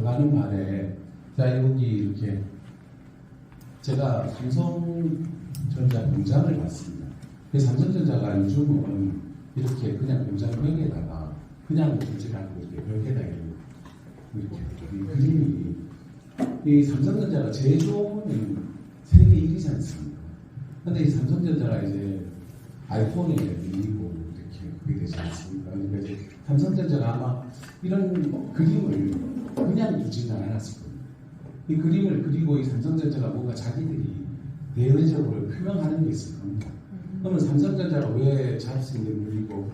들어가는 말에, 자, 여기 이렇게 제가 삼성전자 공장을 봤습니다. 그 삼성전자가 요즘은 이렇게 그냥 공장 벽에다가 그냥 설치하고 이렇게 벽에다가 이렇게 그림이, 이 삼성전자가 제조는 세계 1위지 않습니까? 근데 이 삼성전자가 이제 아이폰에 밀리고 이렇게 그게 되지 않습니까? 그러니까 이제 삼성전자가 아마 이런 그림을 그냥 두지는 않았을 겁니다. 이 그림을 그리고 이 삼성전자가 뭔가 자기들이 대외적으로 표명하는 게 있을 겁니다. 그러면 삼성전자가 왜 잡스인데 밀리고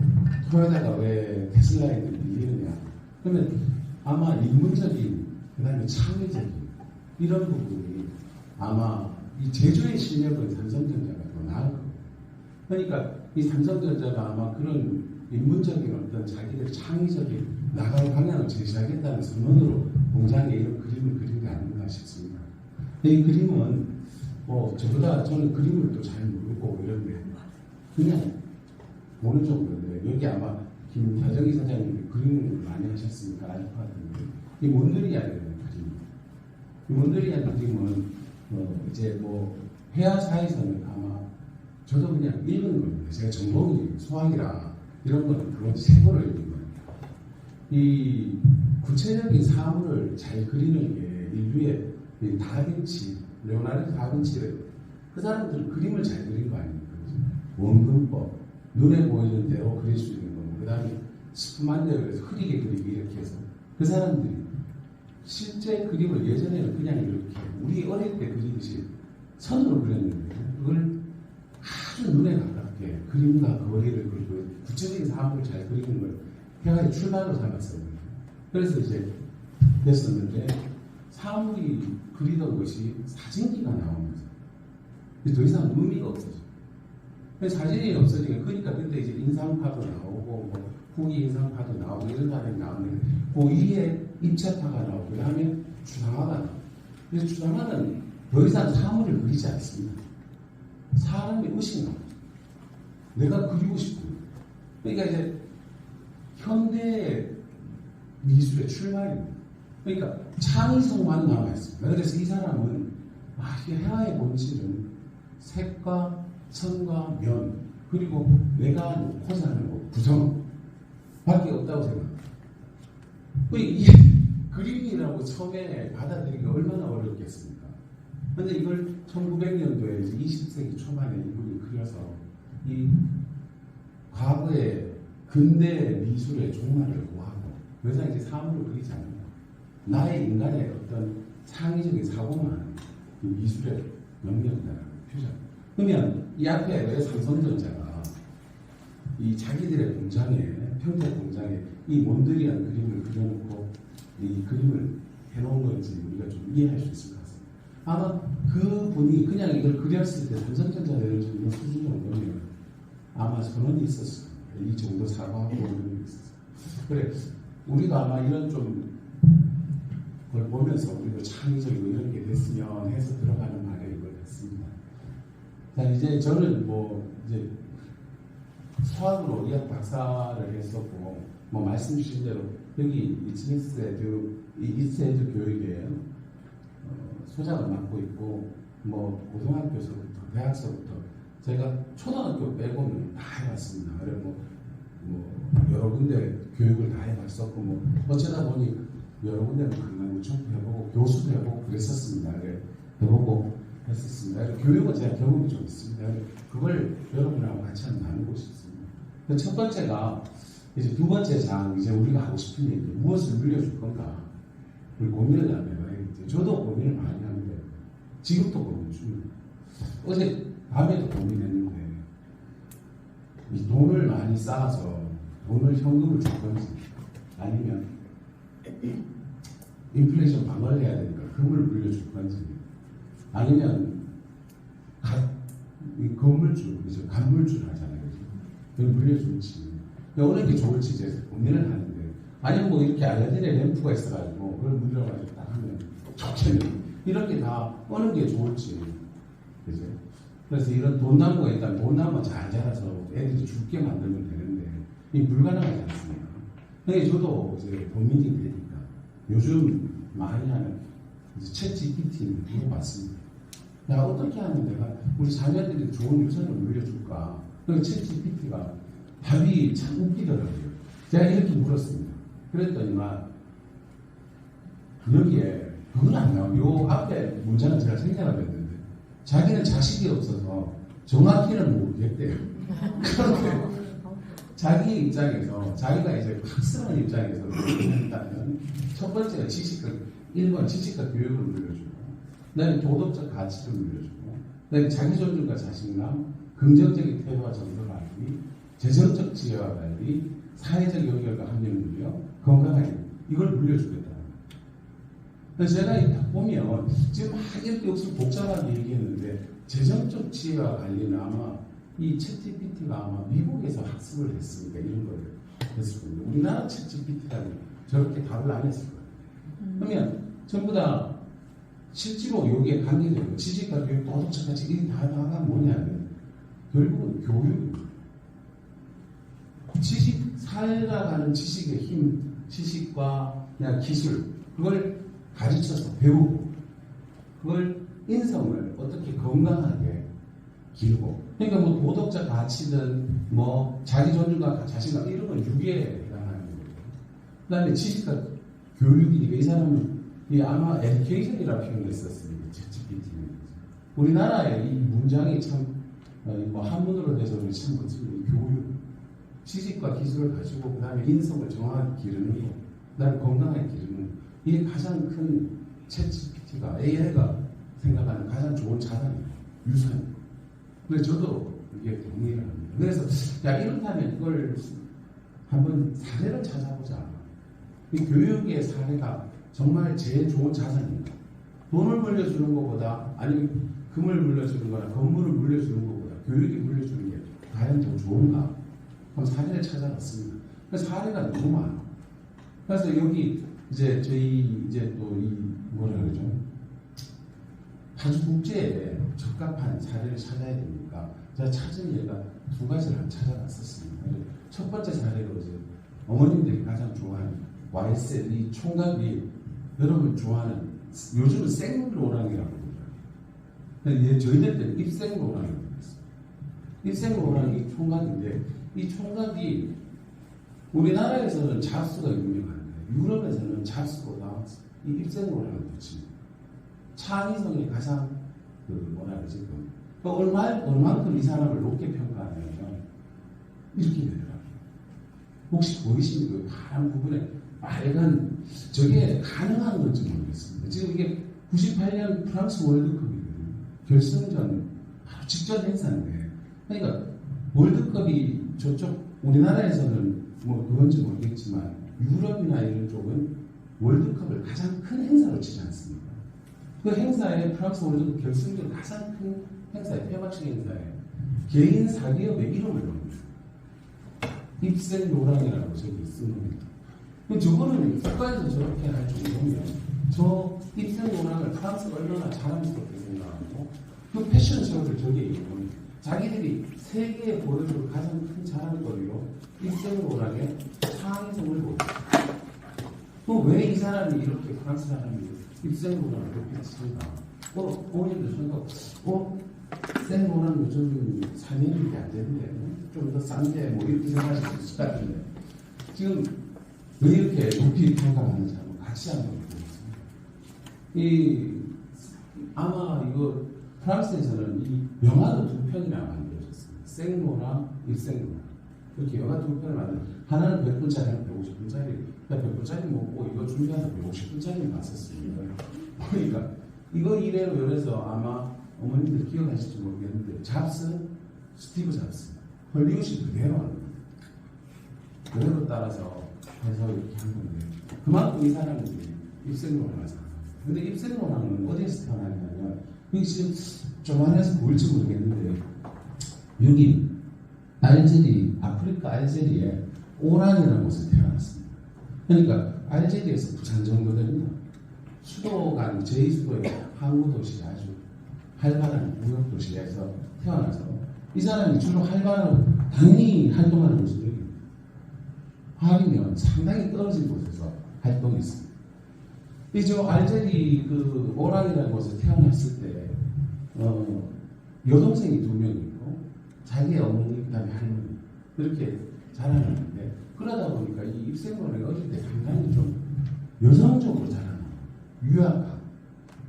토요타가 왜 테슬라인데 밀리느냐? 그러면 아마 인문적인, 그 다음에 창의적인 이런 부분이 아마 이 제조의 실력은 삼성전자가 더 나을 겁니다. 그러니까 이 삼성전자가 아마 그런 인문적인 어떤 자기들 창의적인 나갈 방향을 제시하겠다는 선언으로 공장에 이런 그림을 그린 게 아닌가 싶습니다. 이 그림은 저보다 저는 그림을 또 잘 모르고 이런데 그냥 보는 정도인데, 여기 아마 김다정희 사장님이 그림을 많이 하셨으니까 알 것 같은데, 이 몬드리안이라는 그림, 이 몬드리안 그림은 이제 회화사에서는 아마 저도 그냥 읽은 겁니다. 제가 전공이 수학이라 이런 거는 그런 책으로 읽은 거예요. 이 구체적인 사물을 잘 그리는 게 인류의 다빈치, 레오나르도 다빈치를, 그 사람들은 그림을 잘 그린 거 아닙니까? 원근법, 눈에 보이는 대로 그릴 수 있는 거고, 그 다음에 스프만대로 해서 흐리게 그리기 이렇게 해서 그 사람들이 실제 그림을 예전에는 그냥 이렇게 우리 어릴 때 그리듯이 선으로 그렸는데, 그걸 아주 눈에 가깝게 그림과 거리를 그리고 구체적인 사물을 잘 그리는 걸 회화의 출발로 삼았어요. 그래서 이제 됐었는데, 사물이 그리던 것이 사진기가 나오면서 더 이상 의미가 없어져. 사진이 없어지니까, 그러니까 그때 이제 인상파도 나오고 후기 인상파도 나오고 이런 사람이 나오는데, 그 위에 입체파가 나오고 그 다음에 추상화가 나오고. 그래서 추상화는 더 이상 사물을 그리지 않습니다. 사람의 의식이 나오죠. 내가 그리고 싶고. 그러니까 이제 현대 미술의 출발입니다. 그러니까 창의성만 남아있습니다. 그래서 이 사람은 이 회화의 본질은 색과 선과 면, 그리고 내가 놓고자 하는 구성 밖에 없다고 생각합니다. 이 그림이라고 처음에 받아들이기 얼마나 어렵겠습니까? 그런데 이걸 1900년도에 20세기 초반에 이분이 그려서 이 과거의 근대 미술의 종말을 고하고 더 이상 이제 사물을 그리지 않는다. 나의 인간의 어떤 창의적인 사고만 이 미술의 영역이라는 표정. 그러면 이 앞에 왜 삼성전자가 이 자기들의 공장에, 평택 공장에 이 몬드리안 그림을 그려놓고 이 그림을 해놓은 건지 우리가 좀 이해할 수 있을 것 같습니다. 아마 그 분이 그냥 이걸 그렸을 때 삼성전자를 이런 수준 정도면 아마 선언이 있었을 거예요. 이 정도 사과하고 이런 게 있었어요. 그래, 우리가 아마 이런 좀 그걸 보면서 우리도 창의적이고 이런 게 됐으면 해서 들어가는 말에 이걸 했습니다. 자, 이제 저는 이제 수학으로 의학 박사를 했었고, 말씀 주신 대로 여기 이스테드 교육에 소장을 맡고 있고, 고등학교서부터 대학서부터 제가 초등학교 빼고는 다 해봤습니다. 그리고 여러 군데 교육을 다 해봤었고, 어쩌다 보니 여러 군데 강남구청도 해보고 교수도 해보고 그랬었습니다. 해보고 했었습니다. 교육은 제가 경험이 좀 있습니다. 그걸 여러분하고 같이 한번 나누고 싶습니다. 첫 번째가 이제 두 번째 장, 이제 우리가 하고 싶은 얘기, 무엇을 물려줄 건가? 우리 고민을 안 해봐야겠죠. 저도 고민을 많이 하는데, 지금도 고민 중입니다. 어제 밤에도 고민했는데, 이 돈을 많이 쌓아서 돈을 현금을 줄 건지, 아니면 인플레이션 방어를 해야 되니까 금을 물려줄 건지, 아니면 이 건물주, 그죠? 간물주를 하잖아요. 그걸 물려줄지, 어느 게 좋을지 이제 고민을 하는데, 아니면 이렇게 알라딘의 램프가 있어가지고 그걸 물려가지고 딱 하면 좋겠네. 이런 게 다 어느 게 좋을지, 그죠? 그래서 이런 돈나무가 있다면 돈나무가 잘 자라서 애들이 죽게 만들면 되는데, 이 불가능하지 않습니까? 근데 저도 이제 고민이 되니까 요즘 많이 하는 챗 GPT를 물어봤습니다. 야, 어떻게 하면 내가 우리 자녀들이 좋은 유산을 물려줄까? 그래서 챗 GPT가 답이 참 웃기더라고요. 제가 이렇게 물었습니다. 그랬더니만 여기에 그건 안 나와요. 요 앞에 문장은 제가 생략을 했는데 자기는 자식이 없어서 정확히는 모르겠대요. 그런데 자기 입장에서 자기가 이제 학생의 입장에서 한다면 첫 번째가 지식과 1번 지식과 교육을 물려주고 그다음에 도덕적 가치를 물려주고 그다음에 자기 존중과 자신감 긍정적인 태도와 정서 관리 재정적 지혜와 관리 사회적 연결과 합의를 물려 건강하게 이걸 물려주겠다. 그래서 제가 딱 보면 지금 막 이렇게 여기서 복잡하게 얘기했는데 재정적 지혜와 관리는 아마 이 챗GPT가 아마 미국에서 학습을 했으니까 이런 걸 했을 겁니다. 우리나라 챗GPT라는 저렇게 답을 안 했을 거예요. 그러면 전부 다 실제로 여기에 관계되고 지식과 교육, 도덕적 가치 이게 다가 뭐냐면 결국은 교육입니다. 지식, 살아가는 지식의 힘, 지식과 그냥 기술 그걸 가르쳐서 배우고 그걸 인성을 어떻게 건강하게 기르고 그러니까 뭐 도덕적 가치든 뭐 자기 존중과 자신감 이런 건 유기에 해당하는 거예요. 그 다음에 지식과 교육이니까 이 사람은 아마 에듀케이션이라고 표현했었습니다. GPT는 우리나라의 이 문장이 참 뭐 한문으로 해서 참 멋집니다. 교육, 지식과 기술을 가지고 그 다음에 인성을 정확하게 기르는 거, 그 다음에 건강하게 기르는 거 이게 가장 큰 챗GPT가 AI가 생각하는 가장 좋은 자산이에요. 유산이에요. 그래서 저도 이게 동의를 합니다. 그래서 야 이렇다면 이걸 한번 사례를 찾아보자. 이 교육의 사례가 정말 제일 좋은 자산입니다. 돈을 물려주는 것보다 아니면 금을 물려주는 거나 건물을 물려주는 것보다 교육이 물려주는 게 과연 더 좋은가? 한번 사례를 찾아봤습니다. 그래서 사례가 너무 많아. 그래서 여기 이제 저희 이제 또 이 뭐라 그러죠? 파주국제에 적합한 사례를 찾아야 되니까 제가 찾은 예가 두 가지를 한번 찾아봤었습니다. 첫 번째 사례로 이제 어머님들이 가장 좋아하는 YSL 이 총각이 여러분 좋아하는 요즘은 생로랑이라고 그러더라고요. 저희들 때는 입생로랑이라고 그랬어요. 입생로랑이 총각인데 이 총각이 우리나라에서는 잡수가 유명한데 유럽에서는 잡수보다 이 입생로랑을 붙입니다. 창의성이 가장 그 뭐라 그러지 얼만큼 이 사람을 높게 평가하냐면 이렇게 되더라고요. 혹시 보이시는 그 파란 부분에 빨간 저게 가능한 건지 모르겠습니다. 지금 이게 98년 프랑스 월드컵이거든요. 결승전 바로 직전 행사인데 그러니까 월드컵이 저쪽 우리나라에서는 뭐 그건지 모르겠지만 유럽이나 이런 쪽은 월드컵을 가장 큰 행사로 치지 않습니까? 그 행사에 프랑스 월드컵 결승전 가장 큰 행사에 폐막식 행사에 개인 사기업의 이름을 넣습니다. 입생 로랑이라고 저기 쓰는 저거는 국가에서 저렇게 할 정도면 저 입생 로랑을 프랑스 얼마나 자랑스럽게 생각하고 그 패션쇼를 저기에 있고 자기들이 세계에 보여줄 가장 큰 자랑거리로 입생 로랑의 창의성을 보고 또 왜 이 사람이 이렇게 프랑스 사람이 입생 로랑을 높이 치는가 어머님도 생각 생로랑 요즘 4년밖에 안 되는데 좀 더 싼데 뭐 이렇게 생각하실 수 있을 것 같은데 지금 왜 이렇게 높이 평가하는지 한번 같이 한번 보겠습니다. 아마 이거 프랑스에서는 이 영화도 두 편이나 만들어졌습니다. 생로랑 입생로랑 이렇게 영화 두 편을 만들어 하나는 100분짜리 하나는 150분짜리 100분짜리 먹고 이거 준비하다 150분짜리 봤었습니다. 그러니까 이거 이래로 열어서 아마 어머님들 기억하실지 모르겠는데 스티브 잡스 헐리우드 그대로 하는 거예요. 그대로 따라서 해서 이렇게 한 건데 그만큼 이 사람들이 입생로를 하잖아요. 근데 입생로라는 건 어디에서 태어나냐면 여기 지금 좀 안에서 보일지 모르겠는데 여기 아프리카 알제리에 오란이라는 곳에 태어났습니다. 그러니까 알제리에서 부산 정도거든요. 수도가 제2수도의 항구 도시 아주 활발한 무역 도시에서 태어나서 이 사람이 주로 당연히 활동하는 곳은 화학이면 상당히 떨어진 곳에서 활동했습니다. 이저 알제리 그 오랑이라는 곳에 태어났을 때 여동생이 2명 있고 자기의 어머니 그다음에 할머니 그렇게 자라나는데 그러다 보니까 이 입생로랑이 어릴 때 상당히 좀 여성적으로 자라나요. 유약하고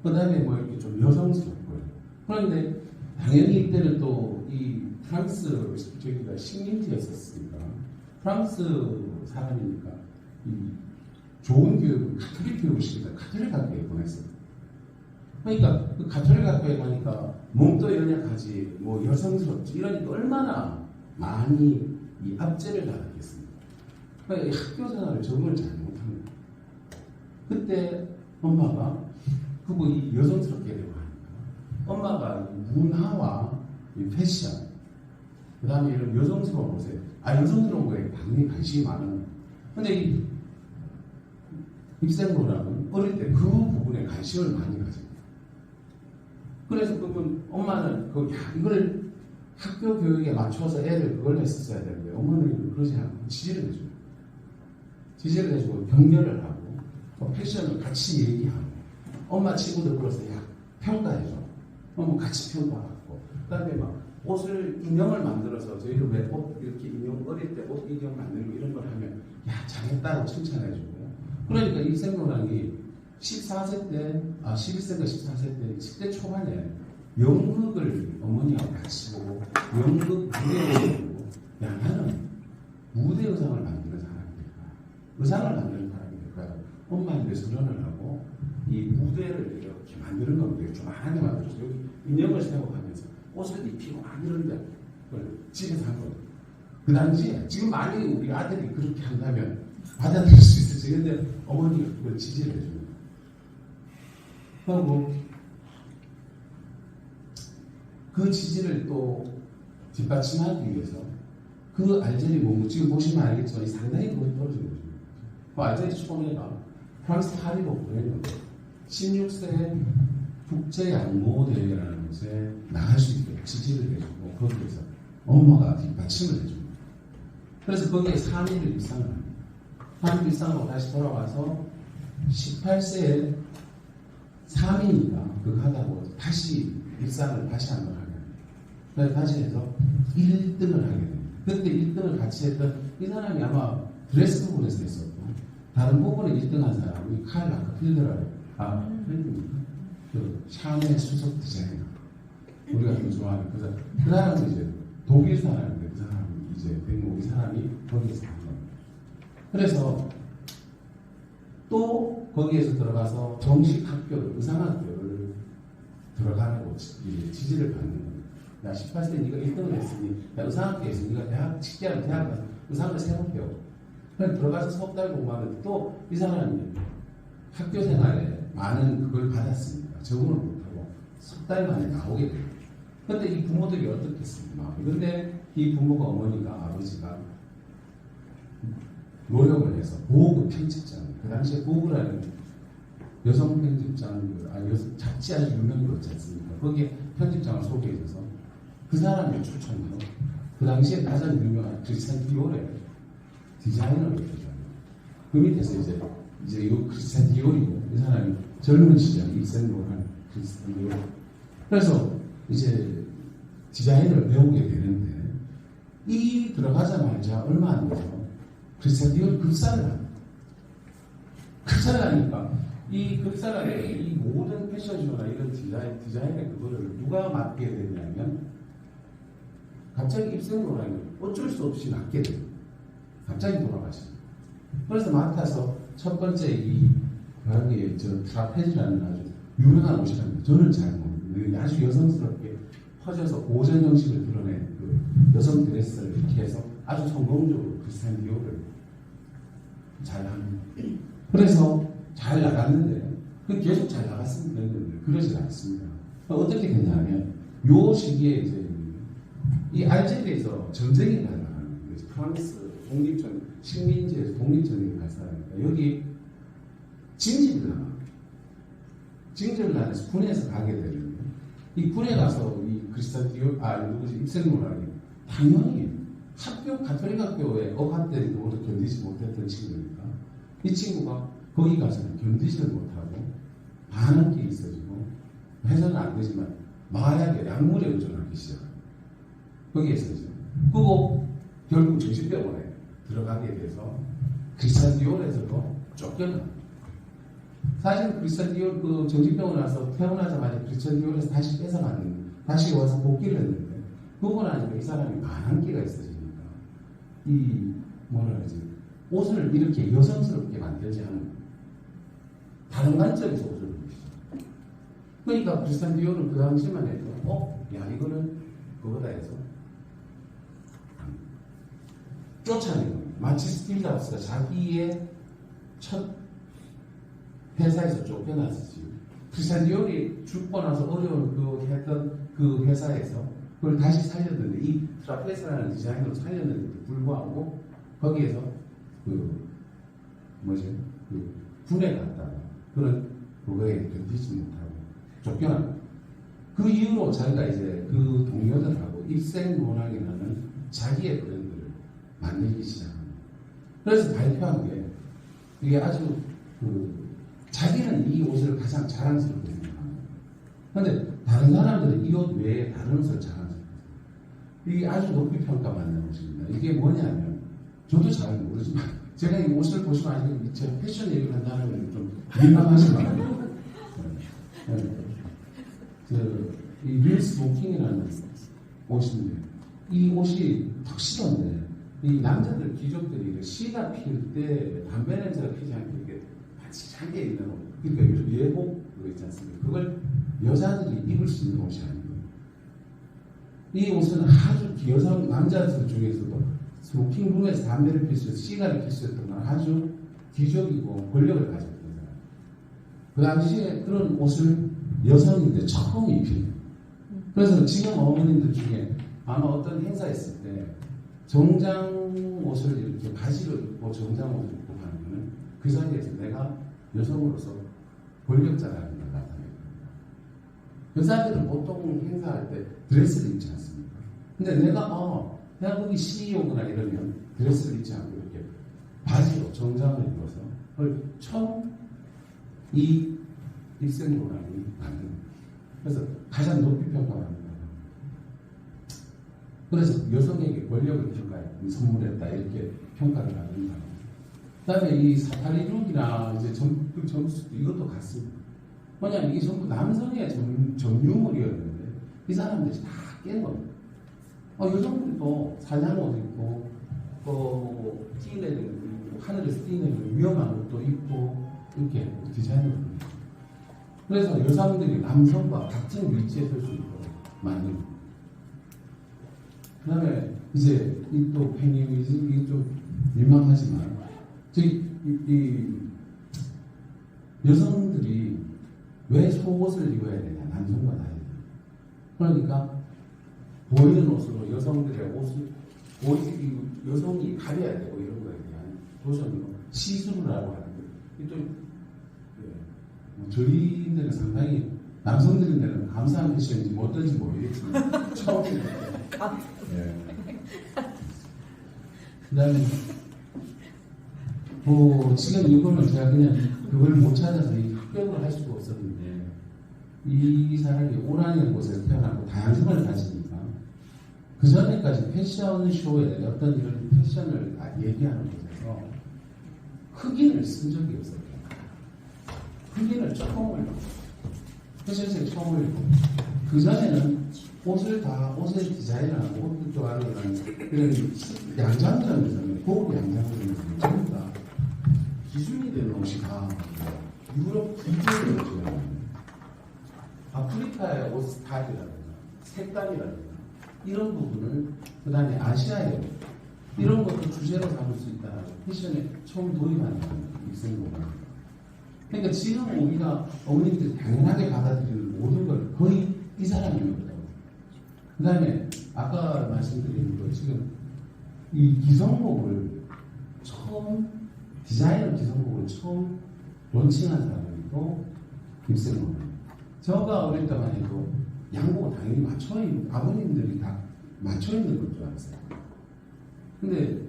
그다음에 뭐 이렇게 좀 여성스럽고요. 그런데 당연히 이때는 또 이 프랑스 저기가 식민지였었으니까 프랑스 사람이니까 이 좋은 교육을 가톨릭 교육을 시키다 가톨릭 학교에 보냈어요. 그러니까 그 가톨릭 학교에 가니까 몸도 연약하지 뭐 여성스럽지 이러니까 얼마나 많이 이 압제를 받았겠습니까? 그러니까 이 학교 생활을 적응을 잘 못합니다. 그때 엄마가 그거 이 여성스럽게 되고 하니까 엄마가 문화와 이 패션 그 다음에 이런 여성스러운 곳에 여성스러운 거에 당연히 관심이 많은 근데 이 입생로랑은 어릴 때 그 부분에 관심을 많이 가집니다. 그래서 그분 엄마는 이걸 학교 교육에 맞춰서 애를 그걸 했었어야 되는데 어머니는 그러지 않고 지지를 해줘요. 지지를 해주고 격려를 하고 패션을 같이 얘기하고 엄마 친구들 불러서 평가해줘. 같이 평가하고 그 다음에 막 옷을 인형을 만들어서 저희를 왜 옷 이렇게 인형 어릴 때 옷 인형 만들고 이런 걸 하면 잘했다고 칭찬해주고 그러니까 입생로랑이 14세 때 11세인가 14세 때 10대 초반에 연극을 어머니하고 같이 보고 연극 무대를 보고 나는 무대 의상을 만드는 사람이 될까 의상을 만드는 사람이 될까 엄마한테 선언을 하고 이 무대를 이렇게 만드는 겁니다. 조만하게 만들어서 여기 인형을 세워가면서 옷을 입히고 막 이런데 그걸 집에서 한 거예요. 그 당시에 지금 많이 우리 아들이 그렇게 한다면 받아들일 수 있을지 근데 어머니가 그걸 지지를 해줍니다. 그리고 그 지지를 또 뒷받침하기 위해서 그 알제리 몸을 지금 보시면 알겠지만 상당히 그것이 떨어진 거죠. 그 알제리 총회가 프랑스 파리로 보내는 거예요. 16세 국제양모대회라는 곳에 나갈 수 있게 지지를 해주고 거기에서 엄마가 뒷받침을 해줍니다. 그래서 거기에 3일을 입상을 합니다. 3일 입상하고 다시 돌아와서 18세에 3위니까 그거 하다고 다시 입상을 다시 한번 하게 됩니다. 그래서 다시 해서 1등을 하게 됩니다. 그때 1등을 같이 했던 이 사람이 아마 드레스 부분에서 했었고 다른 부분에 1등한 사람이 칼 라크필더라고 필드입니까? 그 샤넬 수석 디자이너 우리가 좀 좋아하는 그 사람은 이제 독일 사람인데 그 사람이 이제 우리 사람이 거기에서 한 겁니다. 그래서 또 거기에서 들어가서 정식 학교를 의상학교를 들어가라고 지지를 받는 겁니다. 야 18세 네가 1등을 했으니 야 의상학교에서 네가 대학 직계하면 대학 가서 의상을 새로 배워. 그냥 들어가서 석 달 공부하는데 또 이 사람이 학교 생활에 많은 그걸 받았으니까 적응을 못하고 석 달 만에 나오게 돼요. 그런데 이 부모들이 어떻겠습니까? 그런데 이 부모가 어머니가 아버지가 노력을 해서 보호구 편집장 그 당시에 보호구라는 여성 편집장 잡지 아주 유명한 거 있지 않습니까? 거기에 편집장을 소개해줘서 그 사람을 추천해서 그 당시에 가장 유명한 크리스찬 디올의 디자이너를 했죠. 그 밑에서 이제 이 크리스찬 디올이고 이 사람이 젊은 시절 입생로한 크리스찬 디올. 그래서 이제 디자인을 배우게 되는데 이 들어가자마자 얼마 안 돼서 크리스찬 디올 급사를 합니다. 급사를 하니까 이 급사를 이 모든 패션쇼나 이런 디자인의 그거를 누가 맡게 되냐면 갑자기 입생로라는 어쩔 수 없이 맡게 돼요. 갑자기 돌아가십니다. 그래서 맡아서 첫 번째 이 여기 트라페즈라는 아주 유명한 옷이랍니다. 저는 잘 모르는데 아주 여성스럽게 퍼져서 고전 형식을 드러낸 그 여성 드레스를 이렇게 해서 아주 성공적으로 크리스찬 디올을 잘 합니다. 그래서 잘 나갔는데 그 계속 잘 나갔으면 되는데 그러지 않습니다. 어떻게 됐냐면 요 시기에 이제 이 알제리에서 전쟁이 발생하는 거예요. 프랑스 독립전 식민지에서 독립전쟁이 발생하니까 여기 징집을 나갑니다. 징집을 나가서 군에서 가게 되는데 이 군에 가서 이 크리스찬 디올 입생로라니 당연히 학교 가톨릭 학교에 억압된 것을 견디지 못했던 친구니까 이 친구가 거기 가서는 견디지를 못하고 반항기 있어지고 해서는 안 되지만 마약에 약물에 의존하기 시작합니다. 거기에서죠. 그리고 결국 정신병원에 들어가게 돼서 크리스찬 디올에서도 쫓겨납니다. 사실 크리스찬 디올 그 정신병원 와서 태어나자마자 크리스찬 디올에서 다시 뺏어가는 다시 와서 복귀를 했는데 그러고 나니까 이 사람이 반항기가 있어지니까 이 뭐라 그러지 옷을 이렇게 여성스럽게 만들지 않은 다른 관점에서 옷을 입기 시작. 그러니까 크리스찬 디올은 그 당시만 해도 야 이거는 그거다 해서 쫓아내는 거예요. 마치 스티브 잡스가 자기의 첫 회사에서 쫓겨났었지. 크리스찬 디올이 죽고 나서 어려운 그 했던 그 회사에서 그걸 다시 살렸는데 이 트라페스라는 디자인으로 살렸는데도 불구하고 거기에서 그 뭐지 그 군에 갔다가 그런 그거에 견디지 못하고 쫓겨납니다. 그 이후로 자기가 이제 그 동료들하고 입생문학이라는 자기의 브랜드를 만들기 시작합니다. 그래서 발표한 게 이게 아주 그 자기는 이 옷을 가장 자랑스럽게 생각합니다. 그런데 다른 사람들은 이 옷 외에 다른 옷을 자랑스럽게 생각합니다. 이게 아주 높이 평가받는 옷입니다. 이게 뭐냐면 저도 잘 모르지만 제가 이 옷을 보시면 아시겠지만 제가 패션 얘기를 한다는 건 좀 민망하지 말아요. 이 윌스모킹이라는 옷인데 이 옷이 턱시도인데 이 남자들 귀족들이 시가 필 때 담배 냄새가 피지 않게 이렇게 반짝하게 있는 옷 그러니까 요즘 예복 그거 있지 않습니까? 그걸 여자들이 입을 수 있는 옷이 아니고요. 이 옷은 아주 여성 남자들 중에서도 스모킹룸에서 담배를 필 수 있고 시가를 필 수 있던 건 아주 귀족이고 권력을 가졌던 사람. 그 당시에 그런 옷을 여성인데 처음 입힙니다. 그래서 지금 어머님들 중에 아마 어떤 행사 있을 때 정장 옷을 이렇게 바지를 입고 정장 옷을 입고 가는 거는 그 자리에서 내가 여성으로서 권력자라는 걸 나타내는 겁니다. 여자들은 보통 행사할 때 드레스를 입지 않습니까? 근데 내가 거기 CEO구나 이러면 드레스를 입지 않고 이렇게 바지로 정장을 입어서 그걸 처음 이 입생문학이 만든 겁니다. 그래서 가장 높이 평가받는 거예요. 그래서 여성에게 권력을 선물했다 이렇게 평가를 받는 사람. 그다음에 이 사파리룩이나 이제 점수도 이것도 같습니다. 뭐냐면 이게 전부 남성의 점유물이었는데 이 사람들이 다 깬 겁니다. 여성들이 또 사냥옷 입고 또 뛰내리는 하늘에서 뛰내리는 위험한 옷도 입고 이렇게 디자인을 합니다. 그래서 여성들이 남성과 같은 위치에 설 수 있도록 만든 겁니다. 그 다음에 이제 또 페미니즘 이게 좀 민망하지만 이 여성들이 왜 속옷을 입어야 되냐 남성과 다르다. 그러니까 보이는 옷으로 여성들의 옷을 여성이 가려야 되고 이런 거에 대한 도전으로 시술이라고 하는데 또 저희들은 상당히 남성들인데는 감사한 패션인지 뭐든지 모르겠지만 처음이니까. 그 다음에 지금 이거는 제가 그냥 그걸 못 찾아서 합격을 할 수가 없었는데 이 사람이 오라는 곳에서 태어나고 다양성을 가지니까 그 전에까지 패션쇼에 어떤 이런 패션을 얘기하는 곳에서 흑인을 쓴 적이 없었어요. 흑인을 처음 올렸고 패션쇼에 처음 올렸고 그 전에는 옷의 디자인하고 옷을 좋아하는 이런 양장점에서는 고급 양장점에서는 전부 다 기준이 되는 옷이 다 유럽 기준의 옷이라고 아프리카의 옷 스타일이라든가 색감이라든가 이런 부분을 그 다음에 아시아의 옷 이런 것도 주제로 삼을 수 있다는 패션에 처음 도입하는 입생고가 그러니까 지금 우리가 어머님들이 당연하게 받아들이는 모든 걸 거의 이 사람이거든요. 그 다음에 아까 말씀드린 거 지금 이 기성복을 처음 디자이너 기성복을 처음 론칭한 사람이 또 입생고입니다. 저가 어릴 때만 해도 양복은 당연히 맞춰있는 아버님들이 다 맞춰있는 걸 줄 알았어요. 근데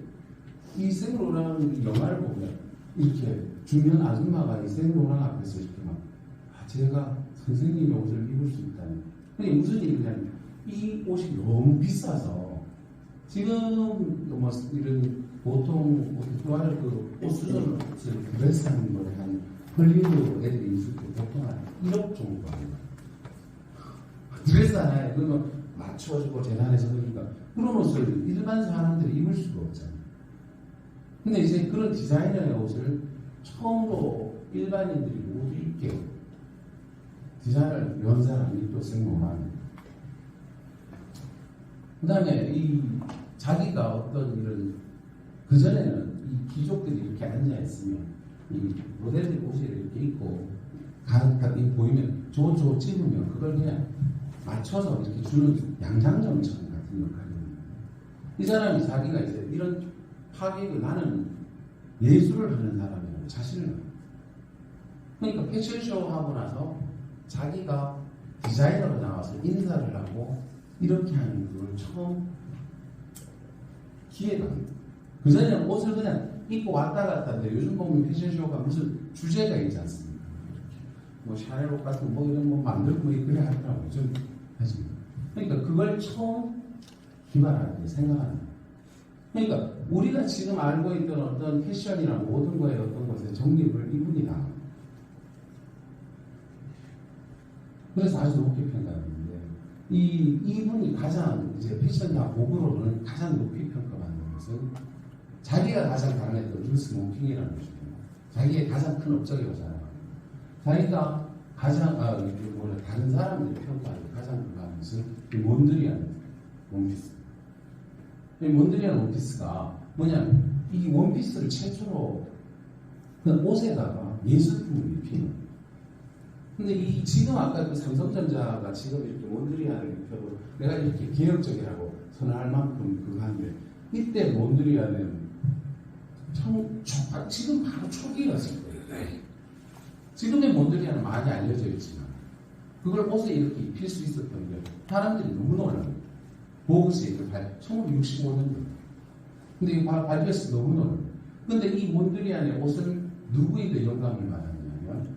이 생로라는 영화를 보면 이렇게 중년 아줌마가 이 생로랑 앞에서 이렇게 막, 제가 선생님의 옷을 입을 수 있다니. 그게 무슨 얘기냐면, 이 옷이 너무 비싸서, 지금 뭐 이런 보통 옷 수준을 드레스 하는 거를 한 헐리우드 애들이 있을 때 보통 한 1억 정도 합니다. 드레스 하나에 그러면 맞춰주고 재단해서 그러니까 그런 옷을 일반 사람들이 입을 수가 없잖아요. 근데 이제 그런 디자이너의 옷을 처음으로 일반인들이 모두 입게 디자인을 연 사람이 또 생모만. 그 다음에 이 자기가 어떤 이런 그전에는 이 귀족들이 이렇게 앉아있으면 이 모델들 옷을 이렇게 입고 가득 보이면 저거 찍으면 그걸 그냥 맞춰서 이렇게 주는 양장점처럼 같은 역할입니다. 이 사람이 자기가 이제 이런 파괴를 나는 예술을 하는 사람이라고 자신을 합니다. 그러니까 패션쇼 하고 나서 자기가 디자이너로 나와서 인사를 하고 이렇게 하는 걸 처음 기회가 합니다. 그전에는 옷을 그냥 입고 왔다 갔다 하는데 요즘 보면 패션쇼가 무슨 주제가 있지 않습니까? 뭐 샤넬 옷 같은 뭐 이런 뭐 만들고 뭐 그래 하더라고요. 좀 하십니다. 그러니까 그걸 처음 기발할 때 생각하는 거예요. 그러니까 우리가 지금 알고 있던 어떤 패션이나 모든 거에 어떤 것의 정립을 이분이 나옵니다. 그래서 아주 높게 평가하는데 이분이 가장 이제 패션과 복으로는 가장 높이 평가받는 것은 자기가 가장 강했던 루스 몽킹이라는 것입니다. 자기의 가장 큰 업적이라고 생각합니다. 자기가 가장 다른 사람들이 평가하기 가장 강한 것은 이 몬드리안 원피스. 이 몬드리안 원피스가 뭐냐면 이 원피스를 최초로 그 옷에다가 예술품을 입히는 거예요. 근데 이 지금 아까 그 삼성전자가 지금 이렇게 몬드리안을 입혀도 내가 이렇게 개혁적이라고 선언할 만큼 그거 한데 이때 몬드리안은 지금 바로 초기였을 거예요. 지금의 몬드리안은 많이 알려져 있지만 그걸 옷에 이렇게 입힐 수 있었던 게 사람들이 너무 놀라요. 보그스 이걸 1965년도. 근데 이거 발표했을 때 너무 놀라요. 근데 이 몬드리안의 옷을 누구에게 영감을 받았냐면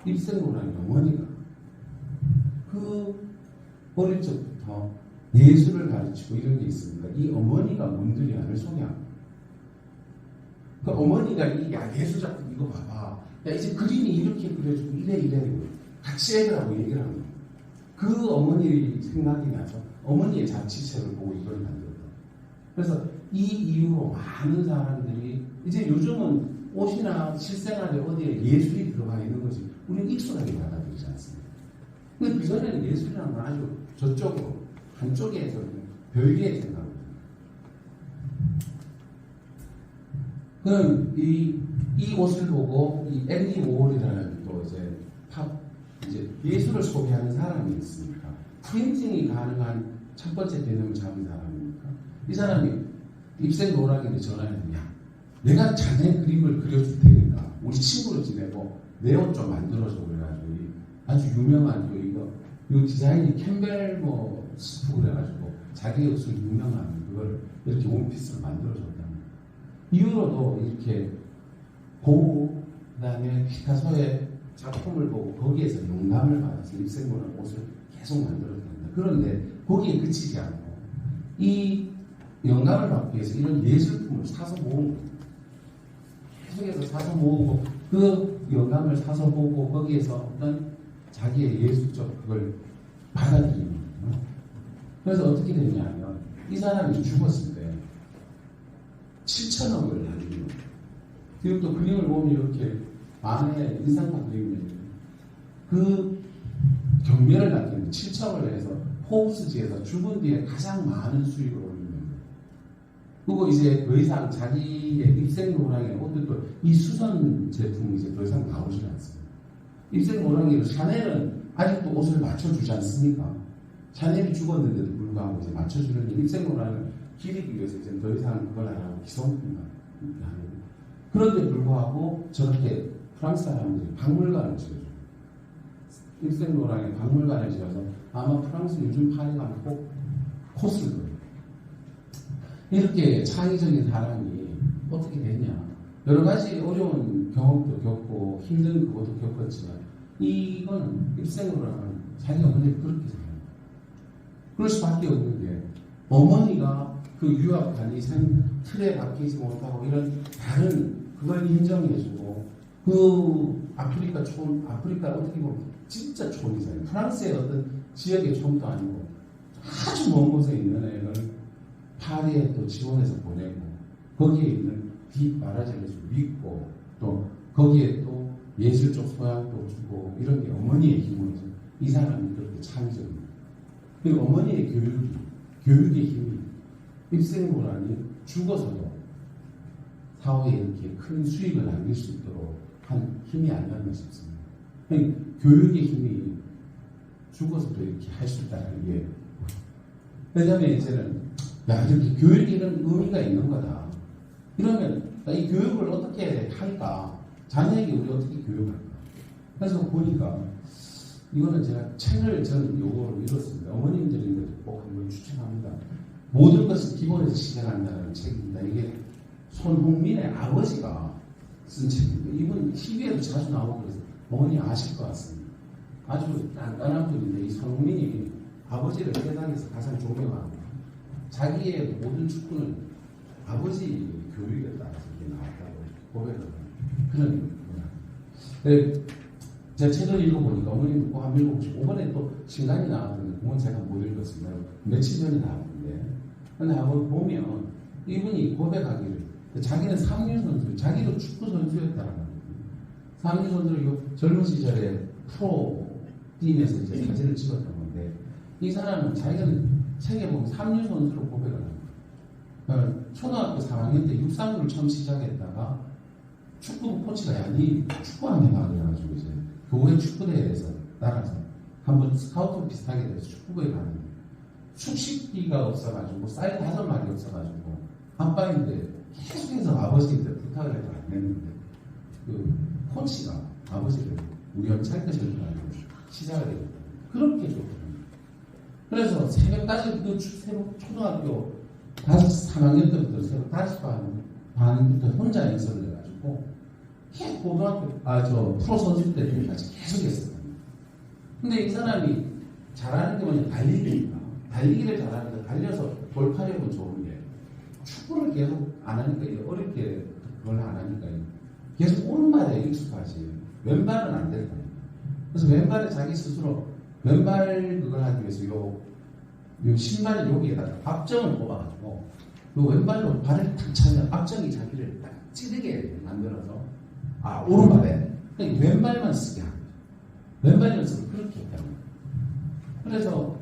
입생로라는 어머니가 그 어릴 적부터 예술을 가르치고 이런 게 있으니까 이 어머니가 몬드리안을 소개합니다. 그 어머니가 야 예술작품 이거 봐봐. 야 이제 그림이 이렇게 그려주고 이래 같이 애들하고 얘기를 합니다. 그 어머니의 생각이 나서 어머니의 자취책을 보고 이걸 만들었다. 그래서 이 이후로 많은 사람들이 이제 요즘은 옷이나 실생활에 어디에 예술이 들어가 있는 거지 우리는 익숙하게 받아들이지 않습니다. 근데 그전에는 예술이라는 건 아주 저쪽으로 한쪽에서 별개의 생각을 합니다. 그럼 이 옷을 보고 이 앤디 워홀이라는 또 이제 예술을 소비하는 사람이 있으니까 프린팅이 가능한 첫 번째 개념을 잡은 사람이니까 이 사람이 입생 노락에게 전화했는데 야 내가 자네 그림을 그려줄 테니까 우리 친구로 지내고 내 옷 좀 만들어줘 그래가지고 아주 유명한 이 디자인이 캠벨 스프 그래가지고 자기 옷을 유명한 그걸 이렇게 원피스를 만들어줬다. 이후로도 이렇게 보고 그다음에 피카소의 작품을 보고 거기에서 영감을 받아서 입생로라는 옷을 계속 만들어준다. 그런데 거기에 그치지 않고 이 영감을 받기 위해서 이런 예술품을 사서 모은 거예요. 계속해서 사서 모으고 그 영감을 사서 보고 거기에서 어떤 자기의 예술적 그걸 받아들이는 거예요. 그래서 어떻게 되냐면 이 사람이 죽었을 때 7천억을 날리는 거예요. 지금 또 그림을 보면 이렇게 안에 인상파 그림이 그 경매를 남기는 7천억을 내서 포브스지에서 죽은 뒤에 가장 많은 수익을 올리는 거예요. 그리고 이제 더 이상 자기의 입생 노랑의 옷들도 이 수선 제품이 이제 더 이상 나오지 않습니다. 입생 노랑이로 샤넬은 아직도 옷을 맞춰주지 않습니까? 샤넬이 죽었는데도 불구하고 이제 맞춰주는 입생 노랑을 기리기 위해서 이제 더 이상 그걸 안 하고 기성품만 하는 거예요. 그런데 불구하고 저렇게 프랑스 사람들이 박물관을 지어줘요. 입생 노랑의 박물관을 지어서 아마 프랑스 요즘 파리 가면 꼭 코스를 거예요. 이렇게 창의적인 사람이 어떻게 됐냐. 여러 가지 어려운 경험도 겪고 힘든 그것도 겪었지만 이거는 입생으로는 자기 어머니를 그렇게 생각합니다. 그럴 수밖에 없는 게 어머니가 그 유학관이 틀에 박히지 못하고 이런 다른 그걸 인정해주고 그 아프리카 어떻게 보면 진짜 촌이잖아요. 프랑스의 어떤 지역의 촌도 아니고 아주 먼 곳에 있는 애를 파리에 또 지원해서 보내고 거기에 있는 말하자면 믿고 또 거기에 또 예술적 소양도 주고 이런 게 어머니의 힘으로 이 사람이 그렇게 창조입니다. 그리고 어머니의 교육의 힘이 입생고라니 죽어서도 사회에 이렇게 큰 수익을 남길 수 있도록 한 힘이 아니었나 싶습니다. 교육의 힘이 죽어서도 이렇게 할 수 있다는 게 왜냐하면 이제는 이렇게 교육이 이런 의미가 있는 거다. 이러면 이 교육을 어떻게 할까? 자녀에게 우리 어떻게 교육할까? 그래서 보니까 이거는 제가 책을 저는 요거로 읽었습니다. 어머님들인데도 꼭 한번 추천합니다. 모든 것을 기본에서 시작한다는 책입니다. 이게 손흥민의 아버지가 쓴 책입니다. 이분 TV에도 자주 나오고 그래서 어머니 아실 것 같습니다. 아주 단단한 분인데 이 손흥민이 아버지를 세상에서 가장 존경하고 자기의 모든 축구는 아버지 교육에 따라서 이게 나왔다고 고백을 하는 그런 거예요. 제가 책을 읽어보니까 어머님도 꼭 한번 읽어보시고 이번에 또 신간이 나왔는데 그건 제가 못 읽었습니다. 며칠 전에 나왔는데 근데 한번 보면 이분이 고백하기를 자기는 삼류 선수, 자기도 축구 선수였다라는 거예요. 삼류 선수를 젊은 시절에 프로 팀에서 이제 사진을 찍었던 건데 이 사람은 자기는 책에 보면 삼류 선수로 고백을 합니다. 초등학교 3학년 때 육상부를 처음 시작했다가 축구부 코치가 니 축구하면 봐 그래가지고 이제 교회 축구대회에서 나가서 한번 스카우트 비슷하게 돼서 축구부에 가는데 축식기가 없어가지고 쌀 5마리 없어가지고 아빠인데 계속해서 아버지한테 부탁을 해도 안 했는데 그 코치가 아버지를 우리 연차할 것을 가지고 시작을 했거든요. 그렇게 좋거든요. 그래서 새벽까지 초등학교 3학년 때부터 새벽 5반부터 혼자 연습을 해가지고 프로 선수 때까지 계속 했었거든요. 근데 이 사람이 잘하는 게 뭐냐 달리기니까 달리기를 잘하니까 달려서 돌파력은 좋은데 축구를 계속 안 하니까 어렵게 그걸 안 하니까 계속 오른발에 익숙하지 왼발은 안 될 거예요. 그래서 왼발에 자기 스스로 왼발 그걸 하기 위해서 요 신발 여기에다가 압정을 뽑아가지고 요 왼발로 발을 탁 차면 압정이 자기를 딱 찌르게 만들어서 오른발에 그러니까 왼발만 쓰게 합니다. 왼발 연습을 그렇게 했다는 거예요. 그래서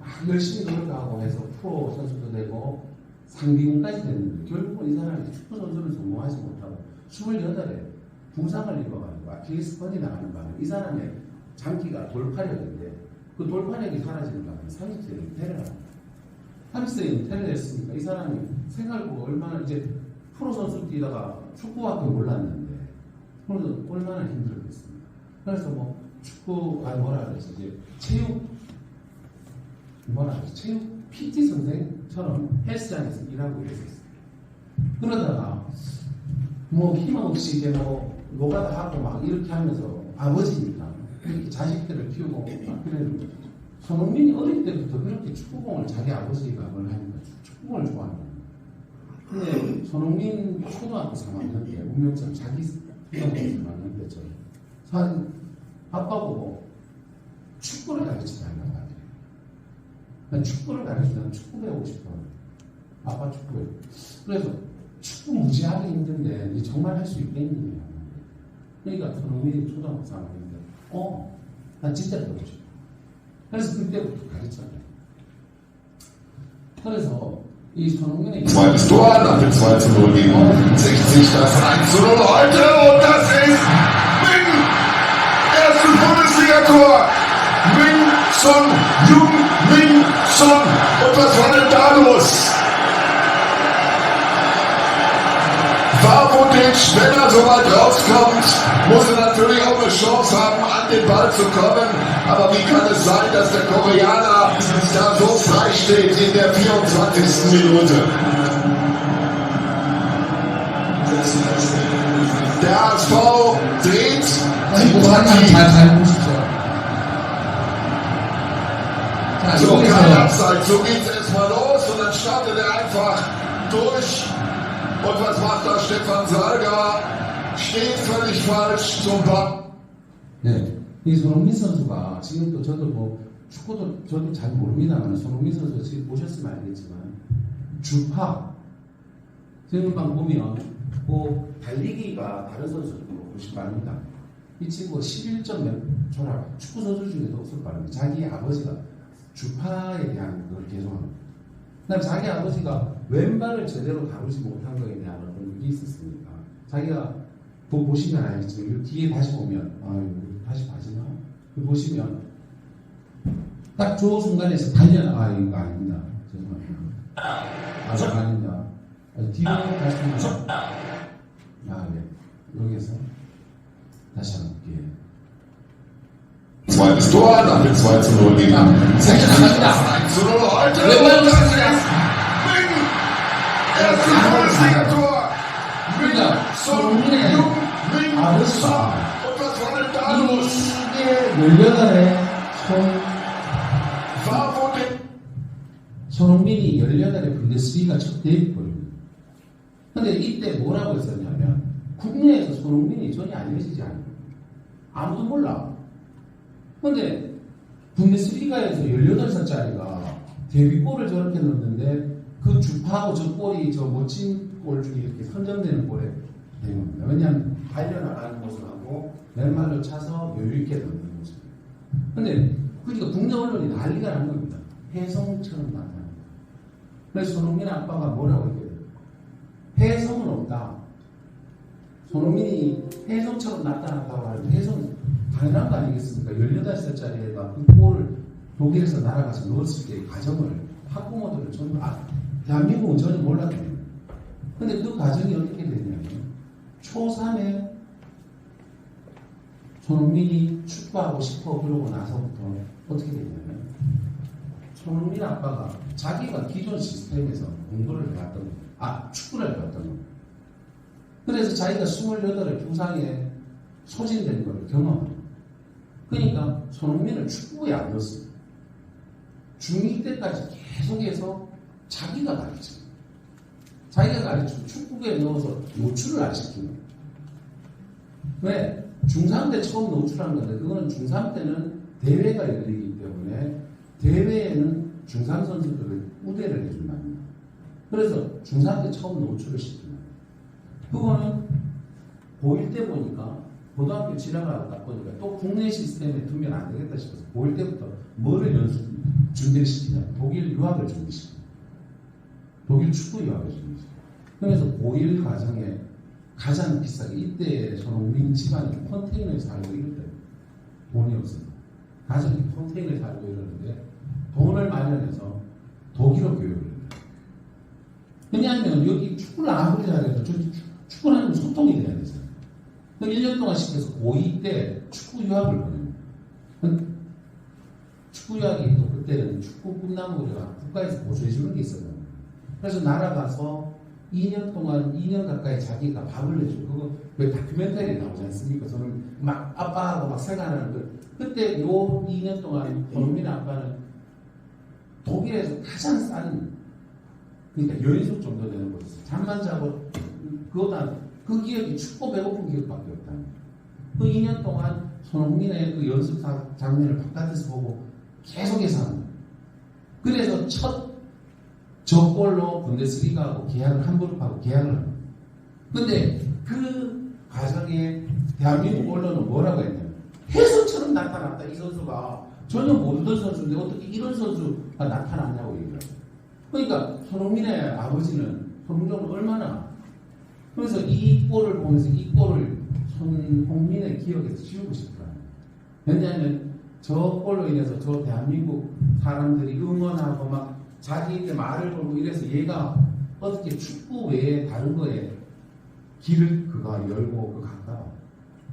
막 열심히 노력하고 해서 프로 선수도 되고 상비군까지 됐는데 결국은 이 사람이 축구 선수를 성공하지 못하고 28에 부상을 입어가지고 아킬레스건이 나가는 바람에 이 사람의 장기가 돌파력인데 그 돌파력이 사라지는 바람에 30세에 은퇴를 합니다. 30세에 은퇴를 했으니까 이 사람이 생각해보고 얼마나 이제 프로 선수 뛰다가 축구밖에 몰랐는데 그래서 얼마나 힘들었겠습니까. 그래서 뭐 축구가 뭐라 그러지 이제 체육 PT 선생처럼 헬스장에서 일하고 이랬었어요. 그러다가 뭐 힘없이 이제 뭐 노가다 하고 막 이렇게 하면서 아버지니까 이렇게 자식들을 키우고 막 그러는 거죠. 손흥민이 어릴 때부터 그렇게 축구공을 자기 아버지가 뭘 하니까 축구공을 좋아하는 거예요. 근데 손흥민 초등학교 3학년 때 운명처럼 자기 초등학교 3학년 때처럼 아빠 보고 축구를 가르치달라고 하더래요. 난 축구를 가르치면 축구 배우고 싶어요. 아빠 축구 배우고. 그래서 축구 무지하게 힘든데 니 정말 할 수 있겠니? 그러니까 손흥민이 초등학교 3학년인데 난 진짜 배우고 싶어. 그래서 그때부터 가르쳤어요. 그래서 이 손흥민의 Zweites Tor nach dem 2:0 gegen 60, das 1:0 heute und das ist Min! Erstes Bundesliga-Tor! Min Son! Und was war denn da los? Vavodic, wenn er so weit rauskommt, muss er natürlich auch eine Chance haben, an den Ball zu kommen. Aber wie kann es sein, dass der Koreaner da so frei steht in der 24. Minute? Der HSV dreht die 잘 Partie. 보십시오. 자, So, kein 여기서 Abseits, so geht's erstmal los und dann startet er einfach durch. Und was macht da Stefan Salga? Steht völlig falsch zum Ball. 네, 이 손흥민 선수가 지금 또 저도 뭐 축구도 저도 잘 모릅니다만 손흥민 선수 지금 보셨으면 알겠지만 주파 지금 방 보면 그 달리기가 다른 선수들보다 훨씬 빠릅니다. 이 친구가 11점 몇 초라 축구 선수 중에도 없을 빠릅니다. 자기 아버지가 주파에 대한 걸 계속 합니다. 그다음 자기 아버지가 왼발을 제대로 다루지 못한 거에 대한 어떤 게 있었으니까 자기가 보시면 알겠지만 뒤에 다시 보면 다시 봐지나? 보시면 딱 저 순간에서 이거 아닙니다. 죄송합니다. 이거 아닙니다. 뒤로 다시 보면 네. 여기에서 다시 한번 볼게요. Zweites Tor nach dem 2:0 gegen 1:0 heute. Und das ist erstes Bundesliga-Tor. 그러니까 손흥민의 아버지가 Und was war denn da los? 이게 18에 War wo denn? 손흥민이 18에 분데스리가 첫 데뷔골입니다. 근데 이때 뭐라고 했었냐면 국내에서 손흥민이 전혀 알려지지 않아요. 아무도 몰라. 근데 분데스리가에서 18살짜리가 데뷔골을 저렇게 넣었는데 그 주파하고 저 골이 저 멋진 골 중에 이렇게 선정되는 골에 된 겁니다. 왜냐하면 달려나가는 모습하고 왼발로 차서 여유있게 넣는 모습. 근데 그러니까 국내 언론이 난리가 난 겁니다. 혜성처럼 나타납니다. 그래서 손흥민 아빠가 뭐라고 했거든요. 혜성은 없다. 손흥민이 혜성처럼 나타났다고 하는데 혜성은 당연한 거 아니겠습니까? 18살짜리 애가 그 골을 독일에서 날아가서 넣었을 때의 과정을 학부모들은 전부 대한민국은 전혀 몰랐거든요. 근데 그 과정이 어떻게 되냐면 초3에 손흥민이 축구하고 싶어 그러고 나서부터 어떻게 되냐면 손흥민 아빠가 자기가 기존 시스템에서 공부를 해왔던 겁니다. 축구를 해왔던 겁니다. 그래서 자기가 28에 부상에 소진된 걸 경험합니다. 그러니까 손흥민을 축구에 안 넣었습니다. 중2 때까지 계속해서 자기가 가르쳐요. 자기가 가르치고 축구부에 넣어서 노출을 안 시키는 거예요. 왜? 중3 때 처음 노출한 건데 그거는 중3 때는 대회가 열리기 때문에 대회에는 중3 선수들을 우대를 해준다. 그래서 중3 때 처음 노출을 시키는 거예요. 그거는 고1 때 보니까 고등학교 지나가다 보니까 또 국내 시스템에 두면 안 되겠다 싶어서 고1 때부터 뭐를 준비를 시키냐. 독일 유학을 준비시키냐. 독일 축구 유학을 준비시키냐. 그래서 고1 과정에 가장 비싸게 이때 손흥민 집안이 컨테이너에 살고 이럴 때 돈이 없어요. 가정이 컨테이너에 살고 이러는데 돈을 마련해서 독일어 교육을 해요. 왜냐하면 여기 축구를 아무리 잘해도 축구를 하면 소통이 돼야 되잖아요. 1년 동안 시켜서 고2 때 축구 유학을 보내요. 축구 유학이 또 그때는 축구 꿈나무 우리가 국가에서 보조해주는 게 있어요. 그래서 날아가서 2년 동안 2년 가까이 자기가 밥을 내주고 그거 왜 다큐멘터리에 나오지 않습니까? 저는 막 아빠하고 막 생활하는 그때 요 2년 동안 손흥민 아빠는 독일에서 가장 싼 그러니까 여인숙 정도 되는 곳에서 잠만 자고 그거보다 그 기억이 춥고 배고픈 기억밖에 없다. 그 2년 동안 손흥민의 그 연습 장면을 바깥에서 보고 계속해서 합니다. 그래서 첫 저골로 분데스리가하고 계약을 함부르크하고 계약을 합니다. 근데 그 과정에 대한민국 언론은 뭐라고 했냐면 혜성처럼 나타났다. 이 선수가 전혀 모르던 선수인데 어떻게 이런 선수가 나타났냐고 얘기를 합니다. 그러니까 손흥민의 아버지는 손흥민은 얼마나 그래서 이 골을 보면서 이 골을 손흥민의 기억에서 지우고 싶더라고요. 왜냐하면 저 골로 인해서 저 대한민국 사람들이 응원하고 막 자기에게 말을 걸고 이래서 얘가 어떻게 축구 외에 다른 거에 길을 그가 열고 그 갈까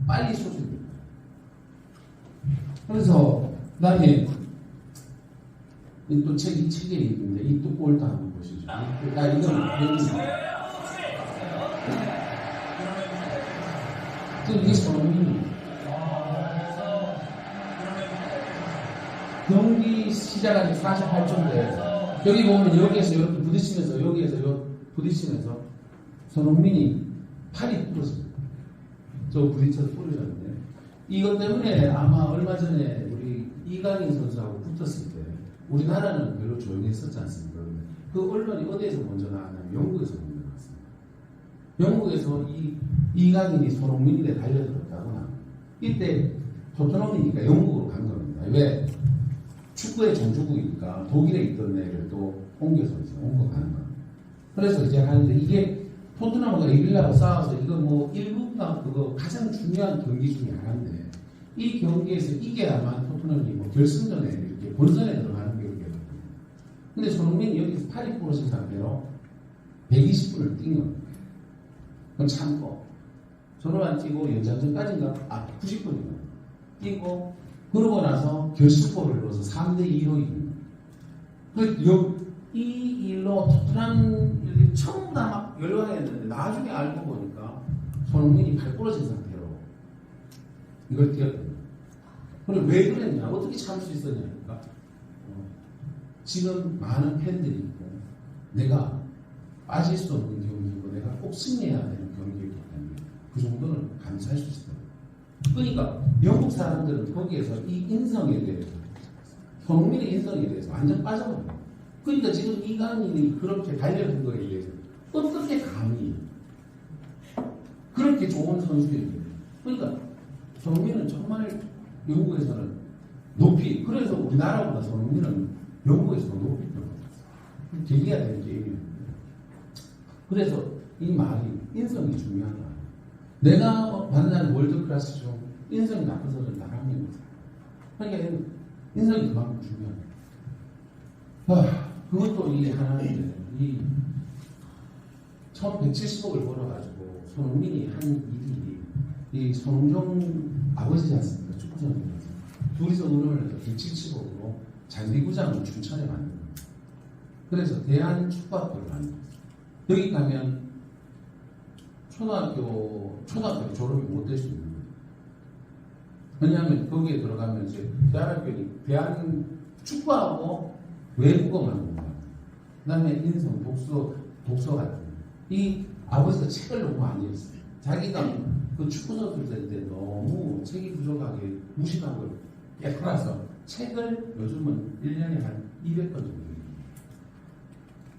빨리 소진됩니다. 그래서 그다음에 또 이 책에 있는데 이 또 골도 한번 보시죠. 이건 지금 이게 손흥민이 경기 시작한 지 48초인데 여기 보면 여기에서 이렇게 부딪히면서 여기에서 부딪히면서 손흥민이 팔이 부러집니다. 저 부딪혀서 부러졌는데 이것 때문에 아마 얼마 전에 우리 이강인 선수하고 붙었을 때 우리나라는 별로 조용히 했었지 않습니까? 그 언론이 어디에서 먼저 나왔냐면 영국에서 먼저 나왔습니다. 영국에서 이강인이 손흥민에 달려들었다거나 이때 토트넘이니까 영국으로 간 겁니다. 왜? 축구의 종주국이니까 독일에 있던 애를 또 옮겨서 이제 옮겨가는 거예요. 그래서 이제 하는데 이게 토트넘과 이빌라하고 싸워서 이거 뭐 1부가 그거 가장 중요한 경기 중에 하나인데 이 경기에서 이겨야만 토트넘이 뭐 결승전에 이렇게 본선에 들어가는 경기거든요. 근데 손흥민이 여기서 팔이 부러진 상태로 120분을 뛴 겁니다. 그럼 참고 저로만 뛰고 연장전까지인가? 90분인가? 뛰고 그러고 나서 결승골을 넣어서 3대2로 이깁니다. 이 일로 토트넘 처음 다 막 열광했는데 나중에 알고 보니까 손흥민이 팔 부러진 상태로 이걸 뛰었거든요. 그럼 왜 그랬냐? 어떻게 참을 수 있었냐니까 지금 많은 팬들이 있고 내가 빠질 수 없는 경기고 내가 꼭 승리해야 되는 경기이기 때문에 그 정도는 감수할 수 있어요. 그러니까 영국 사람들은 거기에서 이 인성에 대해서 손흥민의 인성에 대해서 완전 빠져버려요. 그러니까 지금 이강인이 그렇게 달려든 거에 대해서 어떻게 감히 그렇게 좋은 선수들이 그러니까 손흥민은 정말 영국에서는 높이 그래서 우리나라보다 손흥민은 영국에서 높이 평가받았어요. 계기가 되는 게임이었는데 그래서 이 말이 인성이 중요한 거예요. 내가 만나는 월드클래스 중 인성이 나쁜 선수는 단 한 명이었어요. 그러니까 인성이 그만큼 중요해요. 그것도 이 하나인데 이 1170억을 벌어가지고 손흥민이 한 일이 이 손흥정 아버지지 않습니까? 축구 선수라서 둘이서 노력을 해서 170억으로 잔디구장을 춘천에 만든 거예요. 그래서 대한축구학교를 만들었어요. 여기 가면 초등학교 졸업이 못 될 수 있는 거예요. 왜냐하면 거기에 들어가면 이제 대한 축구하고 외국어만 공부합니다. 그 다음에 인성, 독서 같은 거. 이 아버지가 책을 너무 많이 읽었어요. 자기가 그 축구 선수 될 때 너무 책이 부족하게 무식하고 깨끗해서 책을 요즘은 1년에 한 200권 정도 읽습니다.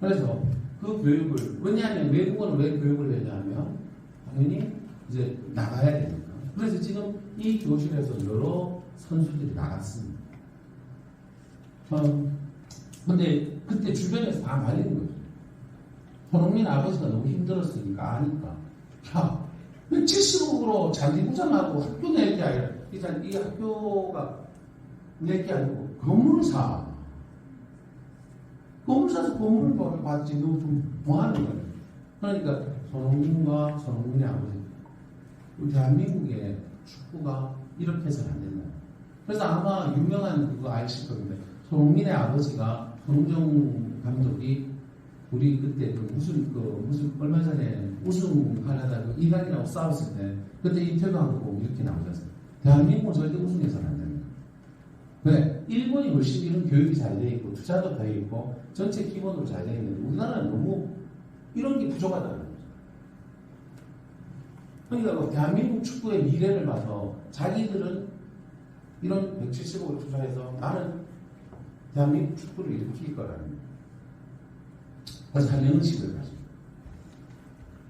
그래서 그 교육을, 왜냐하면 외국어는 왜 교육을 하냐면 당연히 이제 나가야 되니까. 그래서 지금 이 교실에서 여러 선수들이 나갔습니다. 근데 그때 주변에서 다 말리는 거죠. 손흥민 아버지가 너무 힘들었으니까 아니까. 야, 70억으로 잔디구장하고 학교 낼 게 아니라, 일단 이 학교가 낼 게 아니고 건물을 사. 건물 사서 건물을 받지. 너 좀 뭐 하는 거야? 그러니까 손흥민과 손흥민의 아버지. 우리 대한민국의 축구가 이렇게 해서는 안 된다. 그래서 아마 유명한 그거 아실 겁니다. 손흥민의 아버지가 손흥정 감독이 우리 그때 무슨 얼마 전에 우승하려다 그 이강인하고 싸웠을 때 그때 인터뷰한 거 보면 이렇게 나오지 않습니까? 대한민국은 절대 우승해서는 안 됩니다. 왜? 일본이 훨씬 이런 교육이 잘 돼 있고 투자도 돼 있고 전체 기본으로 잘 돼 있는데 우리나라는 너무 이런 게 부족하다는 거죠. 그러니까 대한민국 축구의 미래를 봐서 자기들은 이런 170억을 투자해서 나는 대한민국 축구를 일으킬 거라는 거예요. 그래서 한 명씩을 가지고.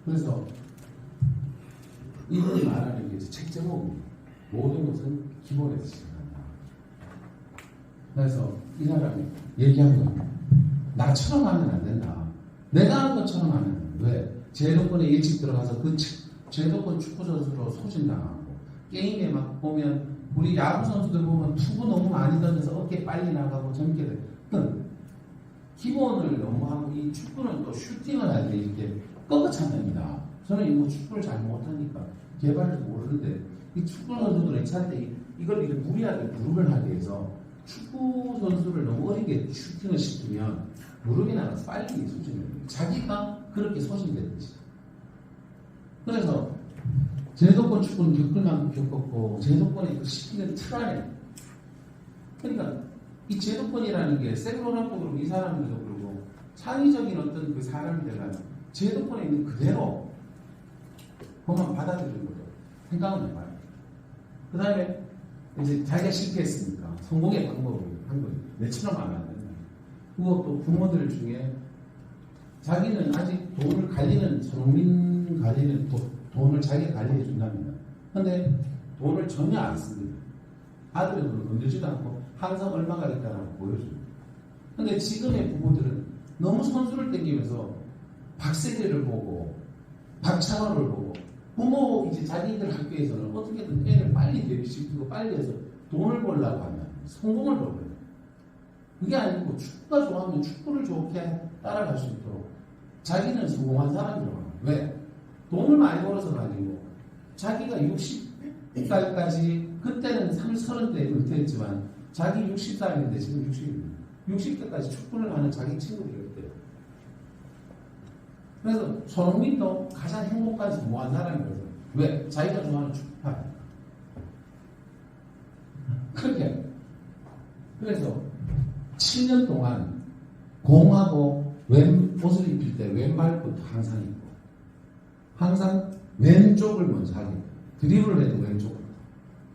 그래서 이분이 말하는 게 책 제목입니다. 모든 것은 기본에서 시작한다. 그래서 이 사람이 얘기한 겁니다. 나처럼 하면 안 된다. 내가 한 것처럼 하면 안 된다. 왜? 제도권에 일찍 들어가서 그 제도권 축구 선수로 소진당하고 게임에 막 보면 우리 야구 선수들 보면 투구 너무 많이 던져서 어깨 빨리 나가고 젊게 돼. 기본을 너무 하고 이 축구는 또 슈팅을 할 때 이렇게 꺾어찬답니다. 저는 이거 축구를 잘 못하니까 개발을 모르는데 이 축구 선수들은 차때 이걸 이렇게 무리하게 무릎을 하게 해서 축구 선수를 너무 어리게 슈팅을 시키면 무릎이 나가서 빨리 소진을 해요. 자기가 그렇게 소진됐듯이. 그래서 제도권 축구는 겪을 만큼 겪었고 제도권이 그 시키는 틀 안에 그러니까 이 제도권이라는 게 생로랑도 그렇고 이 사람들도 그렇고 창의적인 어떤 그 사람들은 제도권에 있는 그대로 그만 받아들이는 거죠. 생각은 해봐요. 그 다음에 이제 자기가 실패했으니까 성공의 방법을 한 거예요. 내처럼 하면 안 된다. 그것도 부모들 중에 자기는 아직 돈을 관리는 손흥민 관리는 돈을 자기가 관리해 준답니다. 근데 돈을 전혀 안 씁니다. 아들의 돈을 건들지도 않고 항상 얼마가 있다라고 보여줘요. 근데 지금의 부모들은 너무 선수를 땡기면서 박세리를 보고 박찬호를 보고 부모 이제 자기들 학교에서는 어떻게든 애를 빨리 데뷔시키고 빨리 해서 돈을 벌려고 한다. 성공을 벌려요. 그게 아니고 축구가 좋아하면 축구를 좋게 따라갈 수 있도록 자기는 성공한 사람이라고 합니다. 왜? 돈을 많이 벌어서가 아니고 자기가 60살까지 그때는 30대 은퇴했지만 자기 60살인데 지금 60입니다. 60대까지 축구를 하는 자기 친구들이 없대요. 그래서 손흥민도 가장 행복한 성공한 사람이거든요. 왜? 자기가 좋아하는 축구파. 그렇게. 그래서 7년 동안 공하고 옷을 입힐 때 왼발부터 항상 입고 항상 왼쪽을 먼저 하게 드리블을 해도 왼쪽으로.